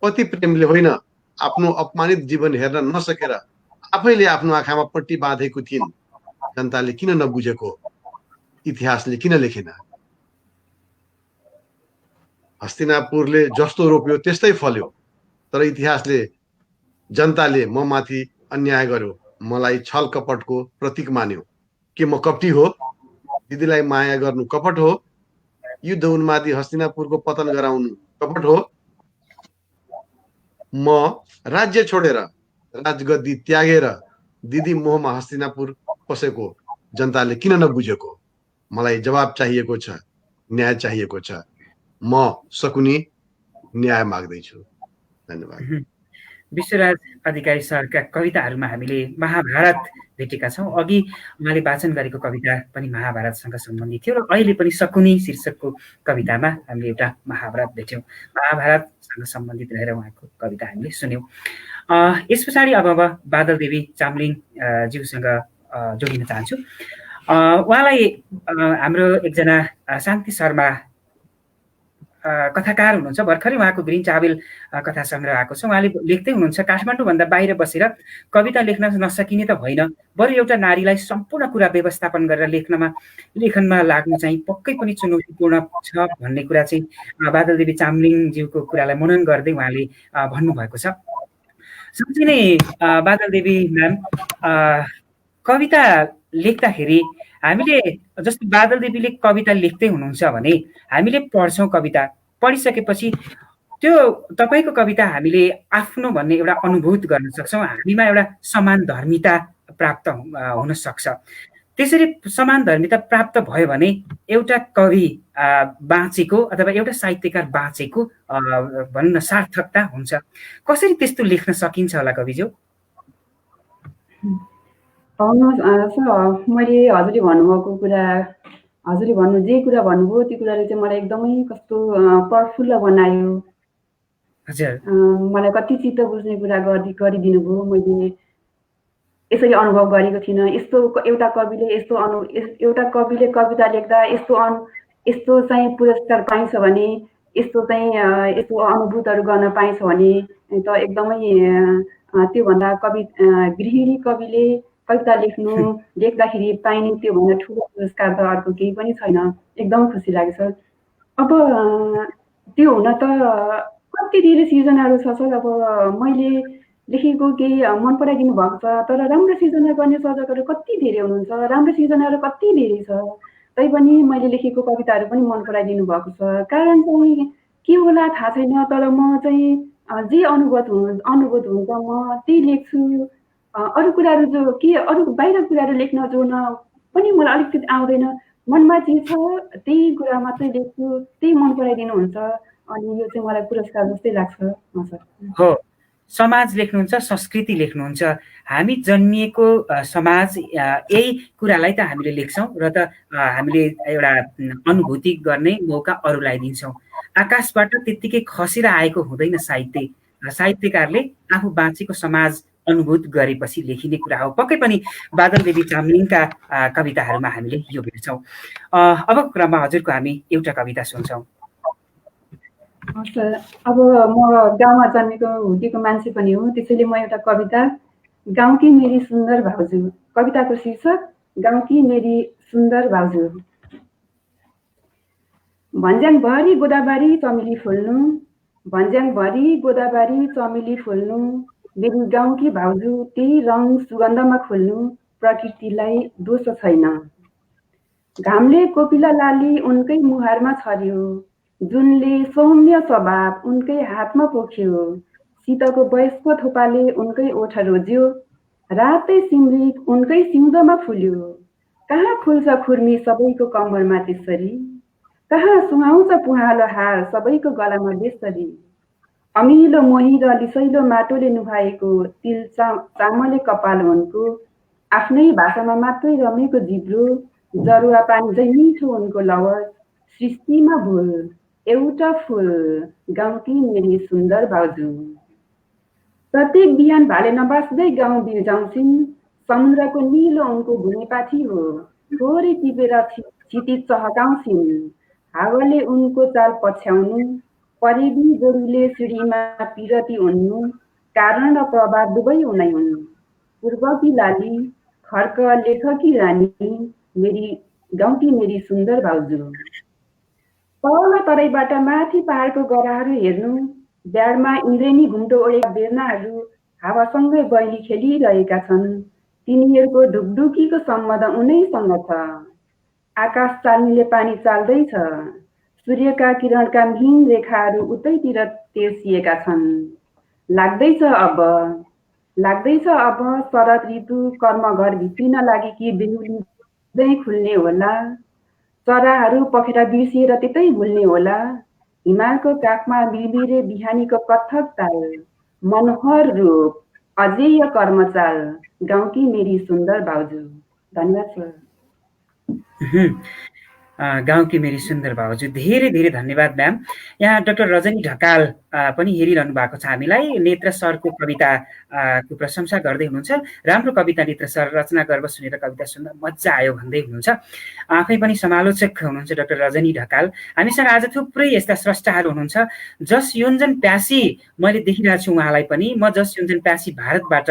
[SPEAKER 4] पति प्रेमले होइन, आफ्नो अपमानित जीवन हेर्न नसकेर आफैले आफ्नो आँखामा पट्टी बाँधेको थिइन्। जनताले किन नबुझेको, इतिहासले किन लेखेन? हस्तिनापुरले जस्तो रोप्यो त्यस्तै फल्यो, तर इतिहासले जनताले म माथि अन्याय गर्यो, मलाई छल कपटको प्रतीक मान्यो। के म कपटी हो? दिदीलाई माया गर्नु कपट हो? युद्ध उन्मादी हस्तिनापुरको पतन गराउनु कपट हो? म राज्य छोडेर राजगद्दी त्यागेर दिदी मोहमा हस्तिनापुर पसेको जनताले किन नबुझेको? मलाई जवाब चाहिएको छ, न्याय चाहिएको छ। म शकुनी न्याय माग्दैछु। धन्यवाद।
[SPEAKER 2] विश्वराज अधिकारी सरका कविताहरूमा हामीले महाभारत भेटेका छौँ। अघि उहाँले वाचन गरेको कविता पनि महाभारतसँग सम्बन्धित थियो र अहिले पनि शकुनी शीर्षकको कवितामा हामीले एउटा महाभारत भेट्यौँ। महाभारतसँग सम्बन्धित रहेर उहाँको कविता हामीले सुन्यौँ। यस पछाडि अब बादल देवी चामलिङ ज्यूसँग जोडिन चाहन्छु। उहाँलाई हाम्रो एकजना शान्ति शर्मा कथाकार हुनुहुन्छ, भर्खरै उहाँको ग्रिन चाबेल कथा सङ्ग्रह आएको छ। उहाँले लेख्दै हुनुहुन्छ, काठमाडौँभन्दा बाहिर बसेर कविता लेख्न नसकिने त होइन, बरु एउटा नारीलाई सम्पूर्ण कुरा व्यवस्थापन गरेर लेखनमा लाग्नु चाहिँ पक्कै पनि चुनौतीपूर्ण छ भन्ने कुरा चाहिँ बादलदेवी चामलिङज्यूको कुरालाई मनन गर्दै उहाँले भन्नुभएको छ। साँच्चै नै बादलदेवी म्याम, कविता लेख्दाखेरि हामीले जस्तो बादलदेवीले कविता लेख्दै हुनुहुन्छ भने हामीले पढ्छौँ, कविता पढिसकेपछि त्यो तपाईँको कविता हामीले आफ्नो भन्ने एउटा अनुभूत गर्न सक्छौँ, हामीमा एउटा समान धर्मिता प्राप्त हुन सक्छ। त्यसरी समान धर्मिता प्राप्त भयो भने एउटा कवि बाँचेको अथवा एउटा साहित्यकार बाँचेको भनौँ न सार्थकता हुन्छ। कसरी त्यस्तो लेख्न सकिन्छ होला कविज्यू?
[SPEAKER 5] सर, मैले हजुरले भन्नुभएको कुरा, हजुरले जे कुरा भन्नुभयो त्यो कुराले चाहिँ मलाई एकदमै कस्तो प्रफुल्ल बनायो।
[SPEAKER 2] हजुर,
[SPEAKER 5] मलाई कति चित्त बुझ्ने कुरा गरिदिनु भयो। मैले यसरी अनुभव गरेको थिइनँ। यस्तो एउटा कविले कविता लेख्दा यस्तो चाहिँ पुरस्कार पाइन्छ भने, यस्तो अनुभूतहरू गर्न पाइन्छ भने त एकदमै त्योभन्दा गृहिणी कविले कविता लेख्दाखेरि पाइने त्योभन्दा ठुलो पुरस्कार त अर्को केही पनि छैन। एकदम खुसी लाग्छ। अब त्यो हुन त कति धेरै सिर्जनाहरू छ सर। अब मैले लेखेको केही मन पराइदिनु भएको छ, तर राम्रो सिर्जना गर्ने सर्जकहरू कति धेरै हुनुहुन्छ, राम्रो सिर्जनाहरू कति धेरै छ। तैपनि मैले लेखेको कविताहरू पनि मन पराइदिनु भएको छ। कारण चाहिँ के होला थाहा छैन, तर म चाहिँ जे अनुभूत हुन्छ म त्यही लेख्छु। अरू कुराहरू अरू बाहिर कुराहरू लेख्न जोड्न पनि मलाई अलिकति आउँदैन। मनमा जे छ त्यही कुरा मात्रै लेख्छु, त्यही मन पराइदिनुहुन्छ। अनि यो चाहिँ मलाई पुरस्कार जस्तै लाग्छ।
[SPEAKER 2] हो, समाज लेख्नुहुन्छ, संस्कृति लेख्नुहुन्छ। हामी जन्मिएको समाज यही कुरालाई त हामीले लेख्छौँ र त हामीले एउटा अनुभूति गर्ने मौका अरूलाई दिन्छौँ। आकाशबाट त्यत्तिकै खसेर आएको हुँदैन साहित्य। साहित्यकारले आफू बाँचेको समाज अनुभूत गरेपछि लेखिने कुरा हो। पक्कै पनि बादल देवी चामलिङका कविताहरूमा हामीले यो भेट्छौँ। अबको क्रममा हजुरको हामी एउटा कविता सुन्छौँ।
[SPEAKER 5] अब म गाउँमा जन्मेको हुर्केको मान्छे पनि हो, त्यसैले म एउटा कविता, गाउँकी मेरी सुन्दर भाउजू। कविताको शीर्षक गाउँकी मेरी सुन्दर भाउजू। भन्ज्याङभरि गोदाबारी चमेली फुल्नु, भन्ज्याङभरि गोदाबारी चमेली फुल्नु, मेरी गाउँकी भाउजू त्यही रङ सुगन्धमा खुल्नु, प्रकृतिलाई दोष छैन। घामले कोपिला लाली उनकै मुहारमा छर्यो, जुनले सौम्य स्वभाव उनकै हातमा पोख्यो, शीतको वयस्क थोपाले उनकै ओठ रोज्यो, रातै सिमरिक उनकै सिउँदोमा फुल्यो। कहाँ खुल्छ खुर्मी सबैको कम्मरमा त्यसरी, कहाँ सुहाउँछ पुहालो हार सबैको गलामा बेसरी। अमिलो मोही र लिसैलो माटोले नुहाएको तिल चामले कपाल उनको, आफ्नै भाषामा मात्रै रमेको जिब्रो, जरुवा पानी झै मिठो उनको लवज, सृष्टिमा भुल एउटा फुल गाउँकी मेरी सुन्दर भाउजू। प्रत्येक बिहान भाले नबास्दै गाउँ बिर्जाउँछिन्, समुद्रको निलो उनको घुमेपाथी हो, थोरै टिपेर क्षितिज चहकाउँछिन्। हावाले उनको चाल पछ्याउनु, परिबी गोरुले सिँढीमा पिरती उन्नु, कारण र प्रभाव दुवै उनै हुन्। पूर्वकी लाली खर्क लेखकी रानी, मेरी गाउँकी मेरी सुन्दर भाउजू। तल तराईबाट माथि पहाडको गराहरू हेर्नु, ब्याडमा इन्द्रेणी घुम्टो ओढेका बेर्नाहरू हावासँगै बैली खेलिरहेका छन्। तिनीहरूको ढुकढुकीको सम्बन्ध उनैसँग छ। आकाश चाल्नीले पानी चाल्दैछ, सूर्यका किरणका महीन रेखाहरू उतैतिर तेर्सिएका छन्। लाग्दैछ अब शरद ऋतु कर्मघर भित्रिन लागि कि बेहुली खुल्ने होला। चराहरू पखेटा बिर्सिएर त्यतै भुल्ने होला। हिमालको काखमा बिरबिरे बिहानीको कथक ताल, मनोहर रूप अजेय कर्मचाल, गाउँकी मेरी सुन्दर भाउजू। धन्यवाद सर।
[SPEAKER 2] गाउँकी मेरी सुन्दर भाउजू, धेरै धेरै धन्यवाद म्याम। यहाँ डाक्टर रजनी ढकाल पनि हेरिरहनु भएको छ हामीलाई। नेत्र सरको कविताको प्रशंसा गर्दै हुनुहुन्छ। राम्रो कविता नेत्र सर, रचना गर्व सुनेर कविता सुन्दा मजा आयो भन्दै हुनुहुन्छ। आफै पनि समालोचक हुनुहुन्छ डाक्टर रजनी ढकाल। हामीसँग आज थुप्रै यस्ता स्रष्टाहरू हुनुहुन्छ। जस योन्जन प्यासी मैले देखिरहेको छु उहाँलाई पनि। म जस योन्जन प्यासी भारतबाट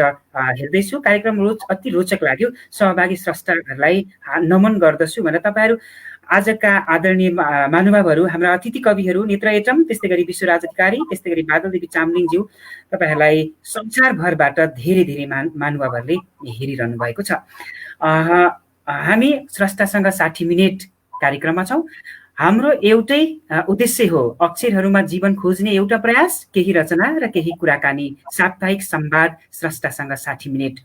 [SPEAKER 2] हेर्दैछु। कार्यक्रम अति रोचक लाग्यो। सहभागी स्रष्टाहरूलाई नमन गर्दछु भनेर तपाईँहरू आजका आदरणीय महानुभावहरू, हाम्रा अतिथि कविहरू नेत्र एटम, त्यस्तै गरी विश्वराज अधिकारी, त्यस्तै गरी बादल देवी चामलिङज्यू, तपाईँहरूलाई संसारभरबाट धेरै धेरै महानुभावहरूले हेरिरहनु भएको छ। हामी स्रष्टासँग 60 मिनेट कार्यक्रममा छौँ। हाम्रो एउटै उद्देश्य हो, अक्षरहरूमा जीवन खोज्ने एउटा प्रयास, केही रचना र केही कुराकानी, साप्ताहिक संवाद, स्रष्टासँग 60 मिनेट।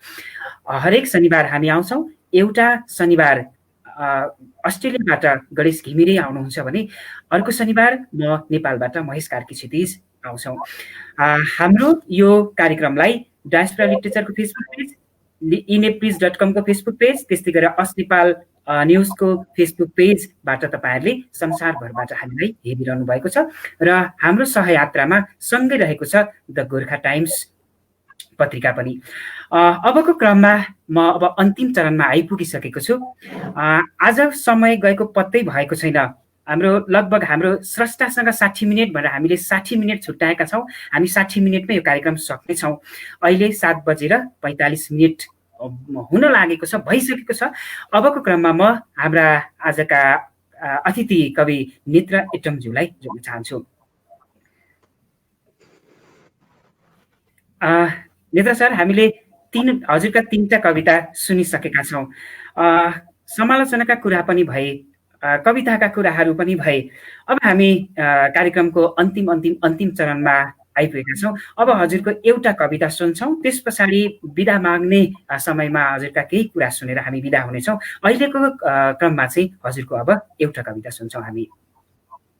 [SPEAKER 2] हरेक शनिबार हामी आउँछौँ। एउटा शनिबार अस्ट्रेलियाबाट गणेश घिमिरे आउनुहुन्छ भने अर्को शनिबार म नेपालबाट महेश कार्की क्षितिज आउँछौँ। हाम्रो यो कार्यक्रमलाई डायस्पोरा लिटरेचरको फेसबुक पेज, inepriz.com को फेसबुक पेज, त्यस्तै गरेर अस नेपाल न्युजको फेसबुक पेजबाट तपाईँहरूले संसारभरबाट हामीलाई हेरिरहनु भएको छ र हाम्रो सहयात्रामा सँगै रहेको छ द गोर्खा टाइम्स पत्रिका पनि। अबको क्रममा म अब अन्तिम चरणमा आइपुगिसकेको छु। आज समय गएको पत्तै भएको छैन। लगभग हाम्रो स्रष्टासँग 60 मिनेट भनेर हामीले 60 मिनेट छुट्याएका छौँ। हामी 60 मिनेटमै यो कार्यक्रम सक्नेछौँ। अहिले 7:45 हुन लागेको छ, भइसकेको छ। अबको क्रममा म हाम्रा आजका अतिथि कवि नेत्र एटमज्यूलाई जोड्न चाहन्छु। नेत्र सर, हामीले हजुरका 3टा कविता सुनिसकेका छौँ। समालोचनाका कुरा पनि भए, कविताका कुराहरू पनि भए। अब हामी कार्यक्रमको अन्तिम चरणमा आइपुगेका छौँ। अब हजुरको एउटा कविता सुन्छौँ, त्यस पछाडि बिदा माग्ने समयमा हजुरका केही कुरा सुनेर हामी बिदा हुनेछौँ। अहिलेको क्रममा चाहिँ हजुरको अब एउटा कविता सुन्छौँ हामी।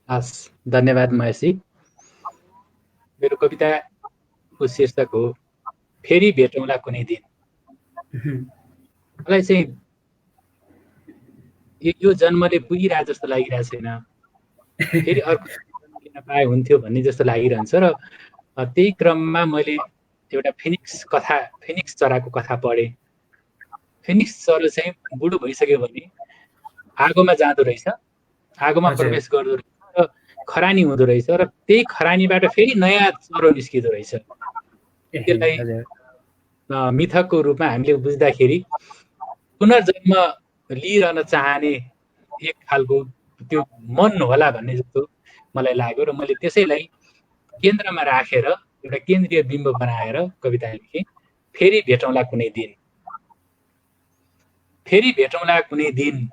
[SPEAKER 3] हस्, धन्यवाद महेशजी। मेरो कविताको शीर्षक हो फेरि भेटौँला कुनै दिन। मलाई चाहिँ यो जन्मले पुगिरहेको जस्तो लागिरहेको छैन, फेरि अर्को जन्म लिन पाए हुन्थ्यो भन्ने जस्तो लागिरहन्छ। र त्यही क्रममा मैले एउटा फिनिक्स चराको कथा पढेँ। फिनिक्स चरा चाहिँ बुढो भइसक्यो भने आगोमा जाँदो रहेछ, आगोमा प्रवेश गर्दो रहेछ र खरानी हुँदो रहेछ, र त्यही खरानीबाट फेरि नयाँ चरो निस्किँदो रहेछ। त्यसलाई मिथकको रूपमा हामीले बुझ्दाखेरि पुनर्जन्म लिइरहन चाहने एक खालको त्यो मन होला भन्ने जस्तो मलाई लाग्यो। र मैले त्यसैलाई केन्द्रमा राखेर एउटा केन्द्रीय बिम्ब बनाएर कविता लेखेँ। फेरि भेटौँला कुनै दिन, फेरि भेटौँला कुनै दिन,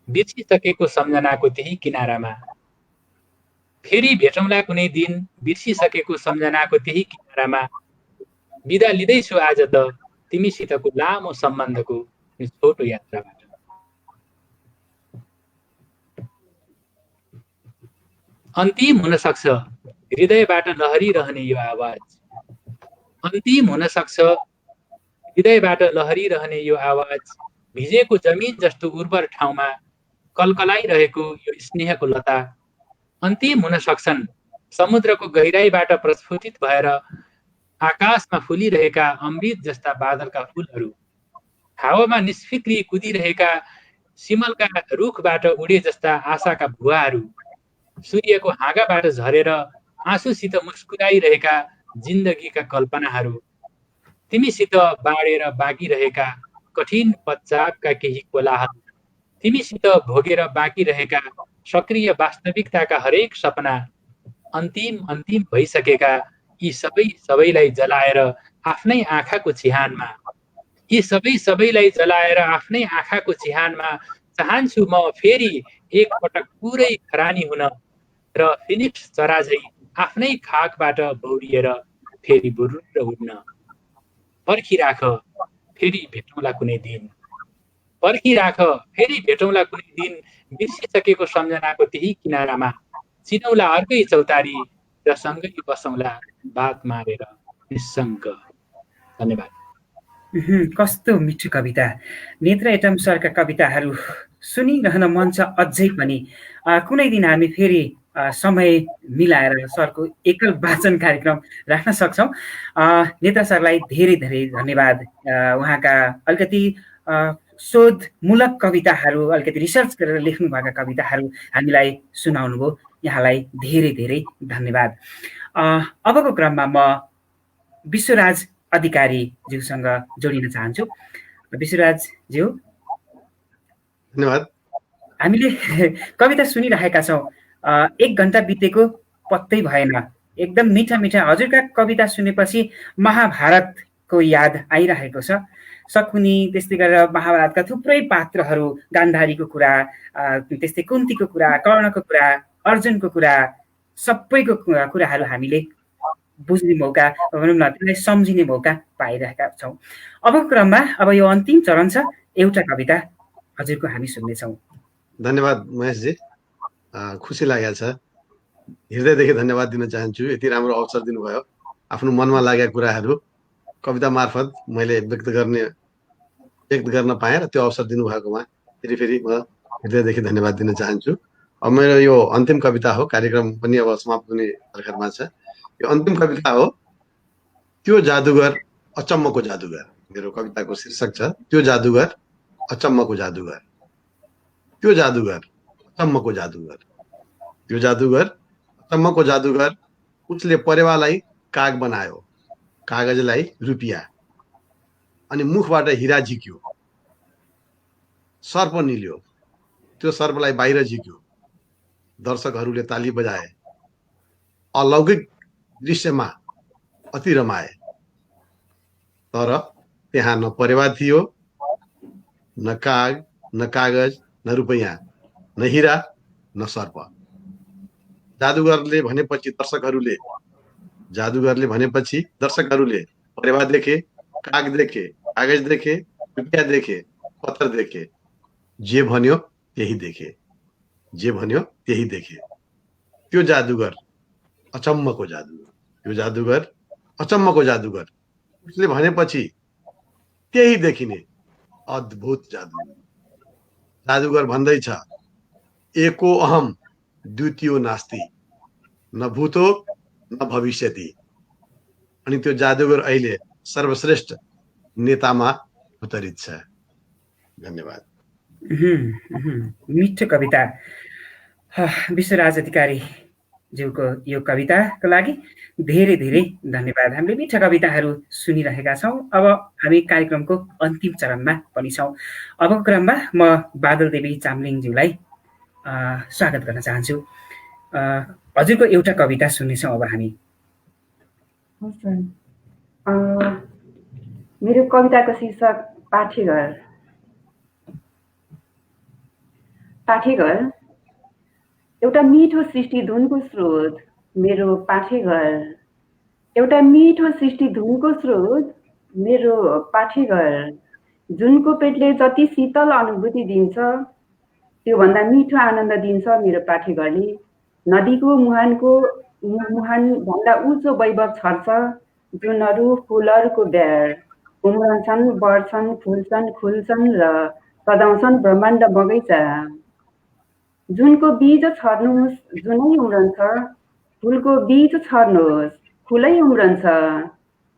[SPEAKER 3] बिर्सिसकेको सम्झनाको त्यही किनारामा। फेरि भेटौँला कुनै दिन, बिर्सिसकेको सम्झनाको त्यही किनारामा। बिदा लिँदैछु आज त तिमीसितको लामो सम्बन्धको छोटो यात्राबाट। अन्तिम हुन सक्छ हृदयबाट लहरिरहने यो आवाज, अन्तिम हुन सक्छ हृदयबाट लहरिरहने यो आवाज। भिजेको जमिन जस्तो उर्वर ठाउँमा कलकलाइरहेको यो स्नेहको लता। अन्तिम हुन सक्छन् समुद्रको गहिराईबाट प्रस्फुटित भएर आकाशमा फुलिरहेका अमृत जस्ता बादलका फुलहरू, हावामा निष्फिक्री कुदिरहेका सिमलका रुखबाट उडे जस्ता आशाका भुवाहरू, सूर्यको हाँगाबाट झरेर आँसुसित मुस्कुराइरहेका जिन्दगीका कल्पनाहरू, तिमीसित बाँडेर बाँकी रहेका कठिन पश्चापका केही कोलाहल, तिमीसित भोगेर बाँकी रहेका सक्रिय वास्तविकताका हरेक सपना। अन्तिम भइसकेका यी सबैलाई जलाएर आफ्नै आँखाको चिहानमा, यी सबैलाई जलाएर आफ्नै आँखाको चिहानमा चाहन्छु म फेरि एकपटक पुरै खरानी हुन र फिनिक्स चरा झै आफ्नै खाकबाट बौरिएर फेरि बुरुर उड्न। पर्खिराख फेरि भेटौँला कुनै दिन, पर्खिराख फेरि भेटौँला कुनै दिन, बिर्सिसकेको सम्झनाको त्यही किनारामा। चिनौला अर्कै चौतारी र सँगै बसौँला बात मारेर निस्सङ्ग। धन्यवाद।
[SPEAKER 2] कस्तो मिठो कविता। नेत्र एटम सरका कविताहरू सुनिरहन मन छ अझै पनि। कुनै दिन हामी फेरि समय मिलाएर सरको एकल वाचन कार्यक्रम राख्न सक्छौँ। नेत्र सरलाई धेरै धेरै धन्यवाद। उहाँका अलिकति शोधमूलक कविताहरू, अलिकति रिसर्च गरेर लेख्नुभएका कविताहरू हामीलाई सुनाउनु भयो। यहाँलाई धेरै धेरै धन्यवाद। अबको क्रममा म विश्वराज अधिकारी ज्यूसँग जोडिन चाहन्छु। विश्वराज ज्यू,
[SPEAKER 4] धन्यवाद।
[SPEAKER 2] हामीले कविता सुनिरहेका छौँ। 1 घण्टा बितेको पत्तै भएन। एकदम मिठा मिठा हजुरका कविता सुनेपछि महाभारत को याद आइरहेको छ। शकुनी, त्यस्तै गरेर महाभारतका थुप्रै पात्रहरू, गान्धारीको कुरा, त्यस्तै कुन्तीको कुरा, कर्णको कुरा, अर्जुनको कुरा, सबैको कुराहरू हामीले बुझ्ने मौका, भनौँ न त्यसलाई सम्झिने मौका पाइरहेका छौँ। अबको क्रममा अब यो अन्तिम चरण छ, एउटा कविता हजुरको हामी सुन्नेछौँ।
[SPEAKER 4] धन्यवाद महेशजी, खुसी लागेको छ। हृदयदेखि धन्यवाद दिन चाहन्छु, यति राम्रो अवसर दिनुभयो। आफ्नो मनमा लागेका कुराहरू कविता मार्फत मैले व्यक्त गर्न पाएँ र त्यो अवसर दिनुभएकोमा फेरि म हृदयदेखि धन्यवाद दिन चाहन्छु। अब मेरो यो अन्तिम कविता हो, कार्यक्रम पनि अब समाप्त हुने तर्खरमा छ। यो अन्तिम कविता हो, त्यो जादुगर अचम्मको जादुगर। मेरो कविताको शीर्षक छ त्यो जादुगर अचम्मको जादुगर। त्यो जादुगर अचम्मको जादुगर, त्यो जादुगर अचम्मको जादुगर, उसले परेवालाई काग बनायो, कागजलाई रुपियाँ, अनि मुखबाट हिरा झिक्यो, सर्प निल्यो, त्यो सर्पलाई बाहिर झिक्यो। दर्शकहरूले ताली बजाए, अलौकिक दृश्यमा अति रमाए। तर त्यहाँ न परेवा थियो, न काग, न कागज, न रुपैयाँ, न हिरा, न सर्प। जादुगरले भनेपछि दर्शकहरूले परेवा देखे, काग देखे, कागज देखे, रुपियाँ देखे, पत्र देखे, जे भन्यो त्यही देखे, जे भन्यो त्यही देखे। त्यो जादुगर अचम्मको जादुगर, त्यो जादुगर अचम्मको जादुगर, उसले भनेपछि त्यही देखिने अद्भुत जादुगर। जादुगर भन्दैछ, एको अहम द्वितीयो नास्ति, न भूतो न भविष्यति। अनि त्यो जादुगर अहिले सर्वश्रेष्ठ नेतामा अवतरित छ। धन्यवाद।
[SPEAKER 2] मिठो कविता, विश्वराज अधिकारी ज्यूको यो कविताको लागि धेरै धेरै धन्यवाद। हामीले मिठा कविताहरू सुनिरहेका छौँ। अब हामी कार्यक्रमको अन्तिम चरणमा पनि छौँ। अबको क्रममा म बादल देवी चामलिङज्यूलाई स्वागत गर्न चाहन्छु। हजुरको एउटा कविता सुन्नेछौँ अब हामी।
[SPEAKER 5] मेरो कविताको शीर्षक पाठेघर। पाठेघर एउटा मिठो सृष्टि धुनको स्रोत, मेरो पाठेघर। एउटा मिठो सृष्टि धुनको स्रोत, मेरो पाठेघर। जुनको पेटले जति शीतल अनुभूति दिन्छ, त्योभन्दा मिठो आनन्द दिन्छ मेरो पाठेघरले। नदीको मुहान भन्दा उच्चो वैभव छर्छ, जुनहरू फुलहरूको ब्याड, उम्रन्छन्, बढ्छन्, फुल्छन्, खुल्छन् र सजाउँछन् ब्रह्माण्ड बगैँचा। जुनको बीज छर्नुहोस्, जुनै उम्रन्छ, फुलको बीज छर्नुहोस्, फुलै उम्रन्छ।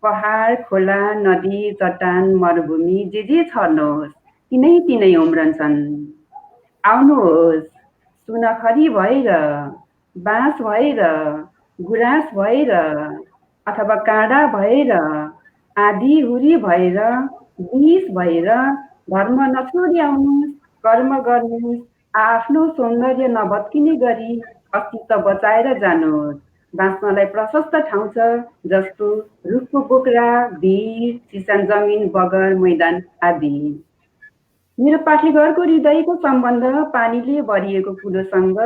[SPEAKER 5] पहाड, खोला, नदी, चट्टान, मरुभूमि जे छर्नुहोस्, तिनै उम्रन्छन्। आउनुहोस्, सुनखरी भएर, बाँस भएर, गुराँस भएर, अथवा काँडा भएर, आधी हुरी भएर, विष भएर, धर्म नछोडी आउनुहोस्, कर्म गर्नुहोस्, आफ्नो सौन्दर्य नभत्किने गरी अस्तित्व बचाएर जानुहोस्। बाँच्नलाई प्रशस्त ठाउँ छ, जस्तो रुखको बोक्रा, भिर, चिसान जमिन, बगर, मैदान आदि। मेरो पाठेघरको हृदयको सम्बन्ध पानीले भरिएको कुलोसँग,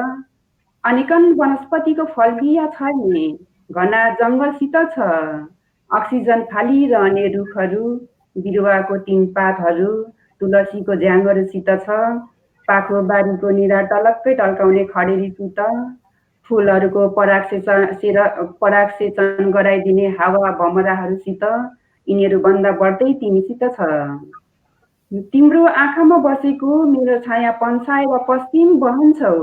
[SPEAKER 5] अनेकन वनस्पतिको फलबिया छर्ने घना जङ्गलसित छ। अक्सिजन फालिरहने रुखहरू, बिरुवाको तीन पातहरू, तुलसीको झ्याङहरूसित छ। पाखो बारीको निरा टलक्कै टल्काउने खडेरीसित, फुलहरूको परागसेचन गराइदिने हावा भमराहरूसित, यिनीहरूभन्दा बढ्दै तिमीसित छ। तिम्रो आँखामा बसेको मेरो छाया पन्साएर पश्चिम बहन्छौ।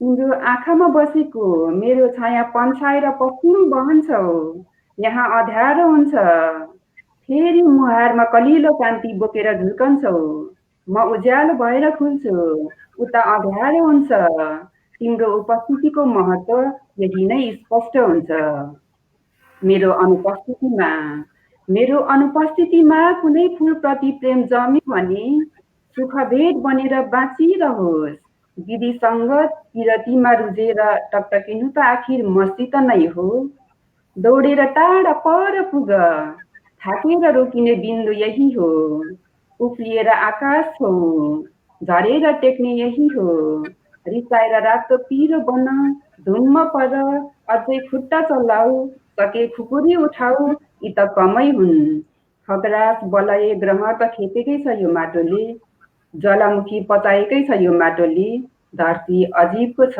[SPEAKER 5] तिम्रो आँखामा बसेको मेरो छाया पन्साएर पश्चिम बहन्छौ। यहाँ अँध्यारो हुन्छ, फेरि मुहारमा कलिलो कान्ति बोकेर झुल्कन्छौ। म उज्यालो भएर खुल्छु, उता अँध्यारो हुन्छ। तिम्रो उपस्थितिको महत्त्व यही नै स्पष्ट हुन्छ। मेरो अनुपस्थितिमा कुनै फुलप्रति प्रेम जम्यो भने सुख भेट बनेर बाँचिरहोस्। विधि सङ्गत किरतीमा रुझेर टकटकिनु त आखिर मसित नै हो। दौडेर टाढा पर पुग, थाकेर रोकिने बिन्दु यही हो, उफ्लिएर आकाश हो, झरेर टेक्ने यही हो, रिसाएर रातो पिरो बन, धुम्म पर, अझै खुट्टा चलाऊ, सके खुकुरी उठाऊ, यी त कमै हुन्। खगरास बलय ग्रह त खेपेकै छ यो माटोले, ज्वालामुखी पचाएकै छ यो माटोले, धरती अजीबको छ।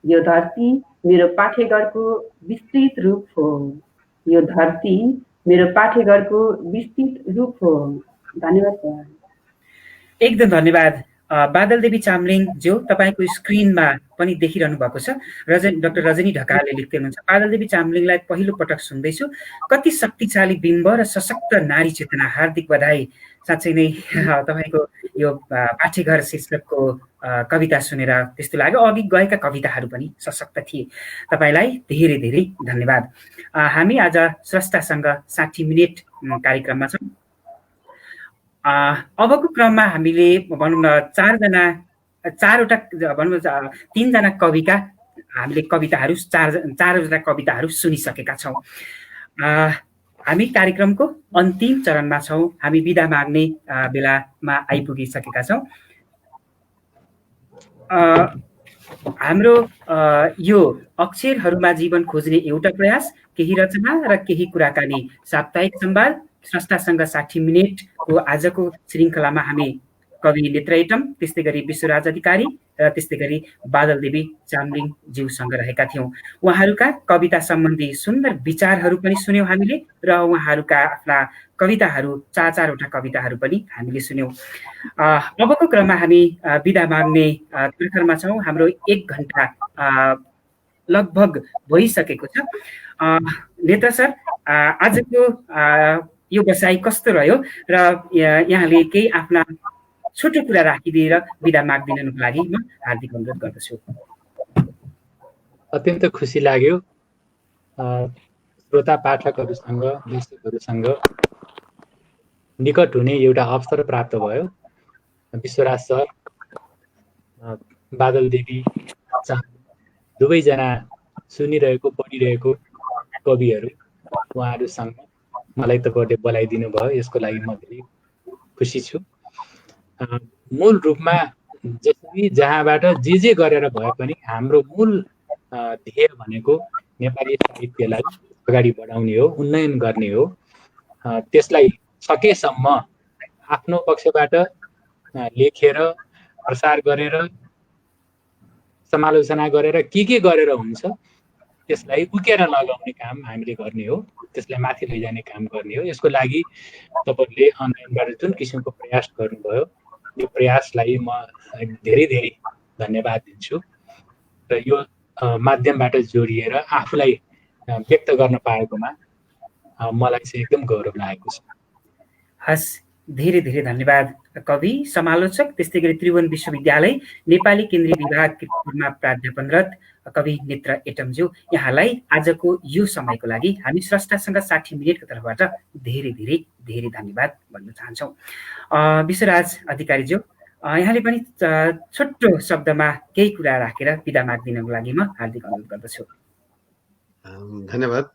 [SPEAKER 5] यो धरती मेरो पाठेघरको विस्तृत रूप हो। यो धरती मेरो पाठेघरको विस्तृत रूप हो। धन्यवाद सर।
[SPEAKER 2] एकदम धन्यवाद बादल देवी चामलिङ जो तपाईँको स्क्रिनमा पनि देखिरहनु भएको छ। डाक्टर रजनी ढकालले लेख्दै हुनुहुन्छ, बादल देवी चामलिङलाई पहिलो पटक सुन्दैछु, कति शक्तिशाली बिम्ब र सशक्त नारी चेतना, हार्दिक बधाई। साँच्चै नै तपाईँको यो पाठेघर शीर्षकको कविता सुनेर त्यस्तो लाग्यो। अघि गएका कविताहरू पनि सशक्त थिए। तपाईँलाई धेरै धेरै धन्यवाद। हामी आज स्रष्टासँग 60 मिनट कार्यक्रममा छौँ। अबको क्रममा हामीले भनौँ न तीनजना कविका हामीले कविताहरू चारवटा कविताहरू सुनिसकेका छौँ। हामी कार्यक्रमको अन्तिम चरणमा छौँ। हामी बिदा माग्ने बेलामा आइपुगिसकेका छौँ। हाम्रो यो अक्षरहरूमा जीवन खोज्ने एउटा प्रयास, केही रचना र केही कुराकानी साप्ताहिक संवाद स्रष्टासँग 60 मिनटको आजको श्रृङ्खलामा हामी कवि नेत्र एटम, त्यस्तै गरी विश्वराज अधिकारी र त्यस्तै गरी बादल देवी चामलिङ ज्यूसँग रहेका थियौँ। उहाँहरूका कविता सम्बन्धी सुन्दर विचारहरू पनि सुन्यौँ हामीले र उहाँहरूका आफ्ना कविताहरू चारवटा कविताहरू पनि हामीले सुन्यौँ। अबको क्रममा हामी बिदा माग्ने तर्खरमा छौँ। हाम्रो 1 घण्टा लगभग भइसकेको छ। नेत्र सर, आजको यो बसाइ कस्तो रह्यो र यहाँले केही आफ्ना छोटो कुरा राखिदिएर बिदा माग्दिनुको लागि म हार्दिक अनुरोध गर्दछु।
[SPEAKER 3] अत्यन्त खुसी लाग्यो श्रोता पाठकहरूसँग दर्शकहरूसँग निकट हुने एउटा अवसर प्राप्त भयो। विश्वराज सर, बादल देवी दुवैजना सुनिरहेको पढिरहेको कविहरू, उहाँहरूसँग मलाई तपाईँहरूले बोलाइदिनु भयो, यसको लागि म धेरै खुसी छु। मूल रूपमा जसरी जहाँबाट जे गरेर भए पनि हाम्रो मूल ध्येय भनेको नेपाली साहित्यलाई अगाडि बढाउने हो, उन्नयन गर्ने हो। त्यसलाई सकेसम्म आफ्नो पक्षबाट लेखेर प्रसार गरेर समालोचना गरेर के गरेर हुन्छ त्यसलाई उकेर लगाउने काम हामीले गर्ने हो, त्यसलाई माथि लैजाने काम गर्ने हो। यसको लागि तपाईँहरूले अनलाइनबाट जुन किसिमको प्रयास गर्नुभयो, यो प्रयासलाई म धेरै धेरै धन्यवाद दिन्छु र यो माध्यमबाट जोडिएर आफूलाई व्यक्त गर्न पाएकोमा मलाई चाहिँ एकदम गौरव लागेको छ।
[SPEAKER 2] हस्, धेरै धेरै धन्यवाद कवि, समालोचक, त्यस्तै गरी त्रिभुवन विश्वविद्यालय नेपाली केन्द्रीय विभागमा प्राध्यापनरत कवि नेत्र एटमज्यू, यहाँलाई आजको यो समयको लागि हामी स्रष्टासँग 60 मिनटको तर्फबाट धेरै धेरै धेरै धन्यवाद भन्न चाहन्छौँ। विश्वराज अधिकारीज्यू, यहाँले पनि छोटो शब्दमा केही कुरा राखेर बिदा माग्दिनको लागि म हार्दिक अनुरोध गर्दछु।
[SPEAKER 4] धन्यवाद।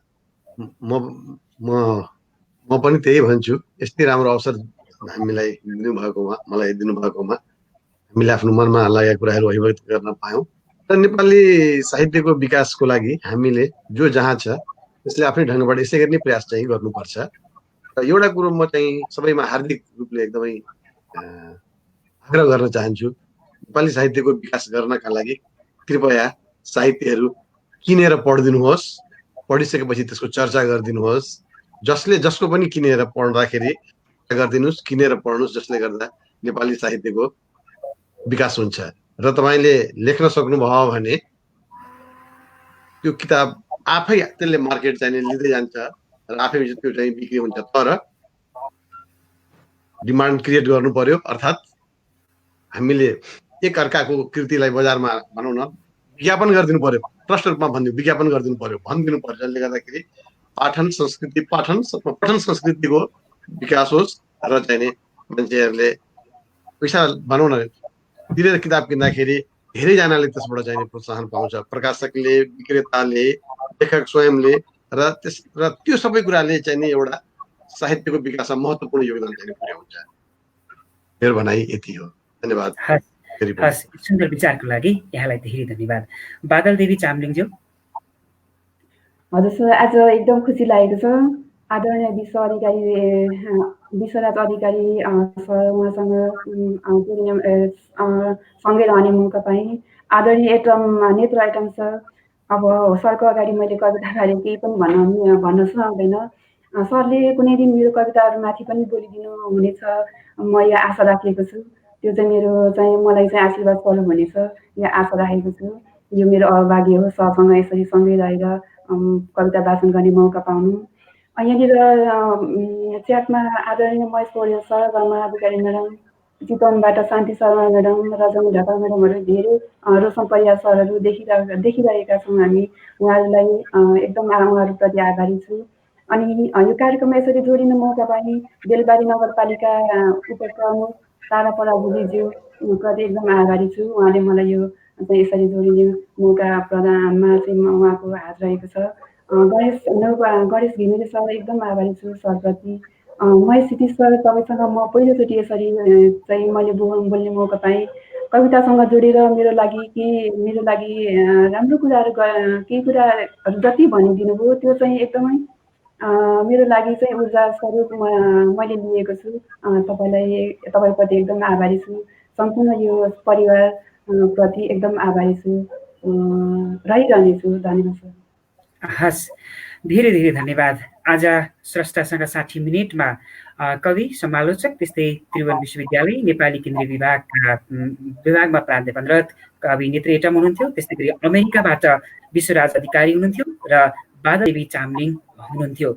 [SPEAKER 4] म पनि त्यही भन्छु, यस्तै राम्रो अवसर हामीलाई दिनुभएकोमा, मलाई दिनुभएकोमा हामीले आफ्नो मनमा लागेका कुराहरू अभिव्यक्त गर्न पायौँ र नेपाली साहित्यको विकासको लागि हामीले जो जहाँ छ त्यसले आफ्नै ढङ्गबाट यसै गरी नै प्रयास चाहिँ गर्नुपर्छ। र एउटा कुरो म चाहिँ सबैमा हार्दिक रूपले एकदमै आग्रह गर्न चाहन्छु, नेपाली साहित्यको विकास गर्नका लागि कृपया साहित्यहरू किनेर पढिदिनुहोस्, पढिसकेपछि त्यसको चर्चा गरिदिनुहोस्। जसको पनि किनेर पढ्दाखेरि गरिदिनुहोस्, किनेर पढ्नुहोस्, जसले गर्दा नेपाली साहित्यको विकास हुन्छ। र तपाईँले लेख्न सक्नुभयो भने त्यो किताब आफै त्यसले मार्केट चाहिँ लिँदै जान्छ र आफै त्यो चाहिँ बिक्री हुन्छ। तर डिमान्ड क्रिएट गर्नु पर्यो, अर्थात् हामीले एक अर्काको कृतिलाई बजारमा भनौँ न विज्ञापन गरिदिनु पर्यो, प्रष्ट रूपमा विज्ञापन गरिदिनु पर्यो, भनिदिनु पर्यो, जसले गर्दाखेरि पठन संस्कृतिको विकास होस् र चाहिँ मान्छेहरूले पैसा भनौँ न तिरेर किताब किन्दाखेरि धेरैजनाले त्यसबाट चाहिँ प्रोत्साहन पाउँछ, प्रकाशकले, विक्रेताले, लेखक स्वयंले र त्यो सबै कुराले चाहिँ एउटा साहित्यको विकासमा महत्त्वपूर्ण योगदान दिने पुर्याउँछ। मेरो भनाइ यति हो। धन्यवाद।
[SPEAKER 2] हस्, सुन्दर विचारको लागि यहाँलाई धेरै धन्यवाद। बादल देवी चामलिङज्यू।
[SPEAKER 5] हजुर सर, आज एकदम खुसी लागेको छ। आदरणीय विश्वराज अधिकारी सर उहाँसँग सँगै रहने मौका पाएँ। आदरणीय नेत्र आइटम सर, अब सरको अगाडि मैले कविताबारे केही पनि भन्न सुहाउँदैन। सरले कुनै दिन मेरो कविताहरूमाथि पनि बोलिदिनु हुनेछ, म यो आशा राखेको छु। त्यो चाहिँ मलाई चाहिँ आशीर्वाद पर्नु हुनेछ, यो आशा राखेको छु। यो मेरो अभाग्य हो सरसँग यसरी सँगै रहेर कविता वाचन गर्ने मौका पाउनु। यहाँनिर च्याटमा आदरणीय महेश पौडेल सर, गर्मा अधिकारी म्याडम, चितवनबाट शान्ति शर्मा म्याडम, रजनी ढकाल म्याडमहरू, धेरै रोशन परियार सरहरू देखिरहेका छौँ हामी। उहाँहरूलाई एकदम उहाँहरूप्रति आभारी छु। अनि यो कार्यक्रममा यसरी जोडिन मौका पाएँ बेलबारी नगरपालिका उपप्रमुख तारा पराजुलीज्यू प्रति एकदम आभारी छु। उहाँले मलाई यो यसरी जोडिने मौका प्रदानमा चाहिँ उहाँको हात रहेको छ। गणेश घिमिरे सर एकदम आभारी छु सरप्रति। महेश सिटी सर, तपाईँसँग म पहिलोचोटि यसरी चाहिँ मैले बोल्ने मौका पाएँ। कवितासँग जोडेर मेरो लागि राम्रो कुराहरू केही कुराहरू जति भनिदिनु भयो त्यो चाहिँ एकदमै मेरो लागि चाहिँ ऊर्जा स्वरूप मैले लिएको छु। तपाईँप्रति एकदम आभारी छु। सम्पूर्ण यो परिवार प्रति एकदम आभारी छु, रहिरहनेछु। धन्यवाद सर।
[SPEAKER 2] हस्, धेरै धेरै धन्यवाद। आज स्रष्टासँग 60 मिनेटमा कवि, समालोचक, त्यस्तै त्रिभुवन विश्वविद्यालय नेपाली केन्द्रीय विभागमा प्राध्यापक अध्ययनरत कवि नेत्र एटम हुनुहुन्थ्यो। त्यस्तै गरी अमेरिकाबाट विश्वराज अधिकारी हुनुहुन्थ्यो र बादल देवी चामलिङ हुनुहुन्थ्यो।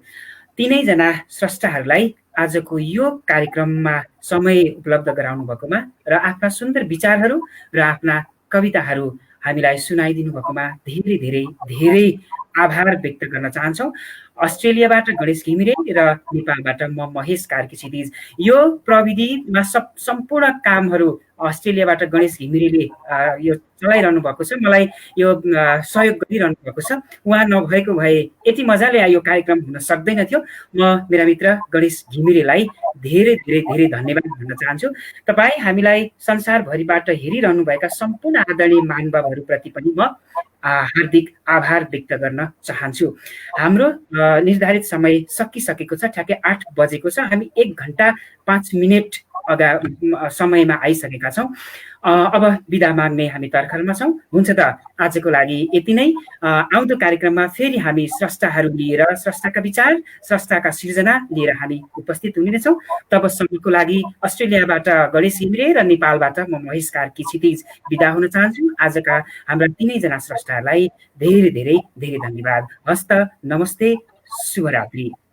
[SPEAKER 2] तीनैजना स्रष्टाहरूलाई आजको यो कार्यक्रममा समय उपलब्ध गराउनु भएकोमा र आफ्ना सुन्दर विचारहरू र आफ्ना कविताहरू हामीलाई सुनाइदिनु भएकोमा धेरै धेरै धेरै आभार व्यक्त गर्न चाहन्छौँ। अस्ट्रेलियाबाट गणेश घिमिरे र नेपालबाट म महेश कार्की क्षितिज। यो प्रविधिमा सम्पूर्ण कामहरू अस्ट्रेलियाबाट गणेश घिमिरेले यो चलाइरहनु भएको छ, मलाई यो सहयोग गरिरहनु भएको छ। उहाँ नभएको भए यति मजाले यो कार्यक्रम हुन सक्दैन थियो। म मेरा मित्र गणेश घिमिरेलाई धेरै धेरै धेरै धन्यवाद भन्न चाहन्छु। तपाईँ हामीलाई संसारभरिबाट हेरिरहनुभएका सम्पूर्ण आदरणीय महानुभावहरूप्रति पनि म हार्दिक आभार व्यक्त गर्न चाहन्छु। हाम्रो निर्धारित समय सकिसकेको छ, ठ्याक्कै 8 बजेको छ। हामी 1 घण्टा 5 मिनट समयमा आइसकेका छौँ। अब बिदा माग्ने हामी तर्खरमा छौँ। हुन्छ त, आजको लागि यति नै। आउँदो कार्यक्रममा फेरि हामी स्रष्टाहरू लिएर, स्रष्टाका विचार, स्रष्टाका सिर्जना लिएर हामी उपस्थित हुनेछौँ। तबसम्मको लागि अस्ट्रेलियाबाट गणेश घिमिरे र नेपालबाट म महेश कार्की क्षितिज बिदा हुन चाहन्छु। आजका हाम्रा तीनैजना स्रष्टाहरूलाई धेरै धेरै धेरै धन्यवाद। हस्त, नमस्ते, शुभरात्रि।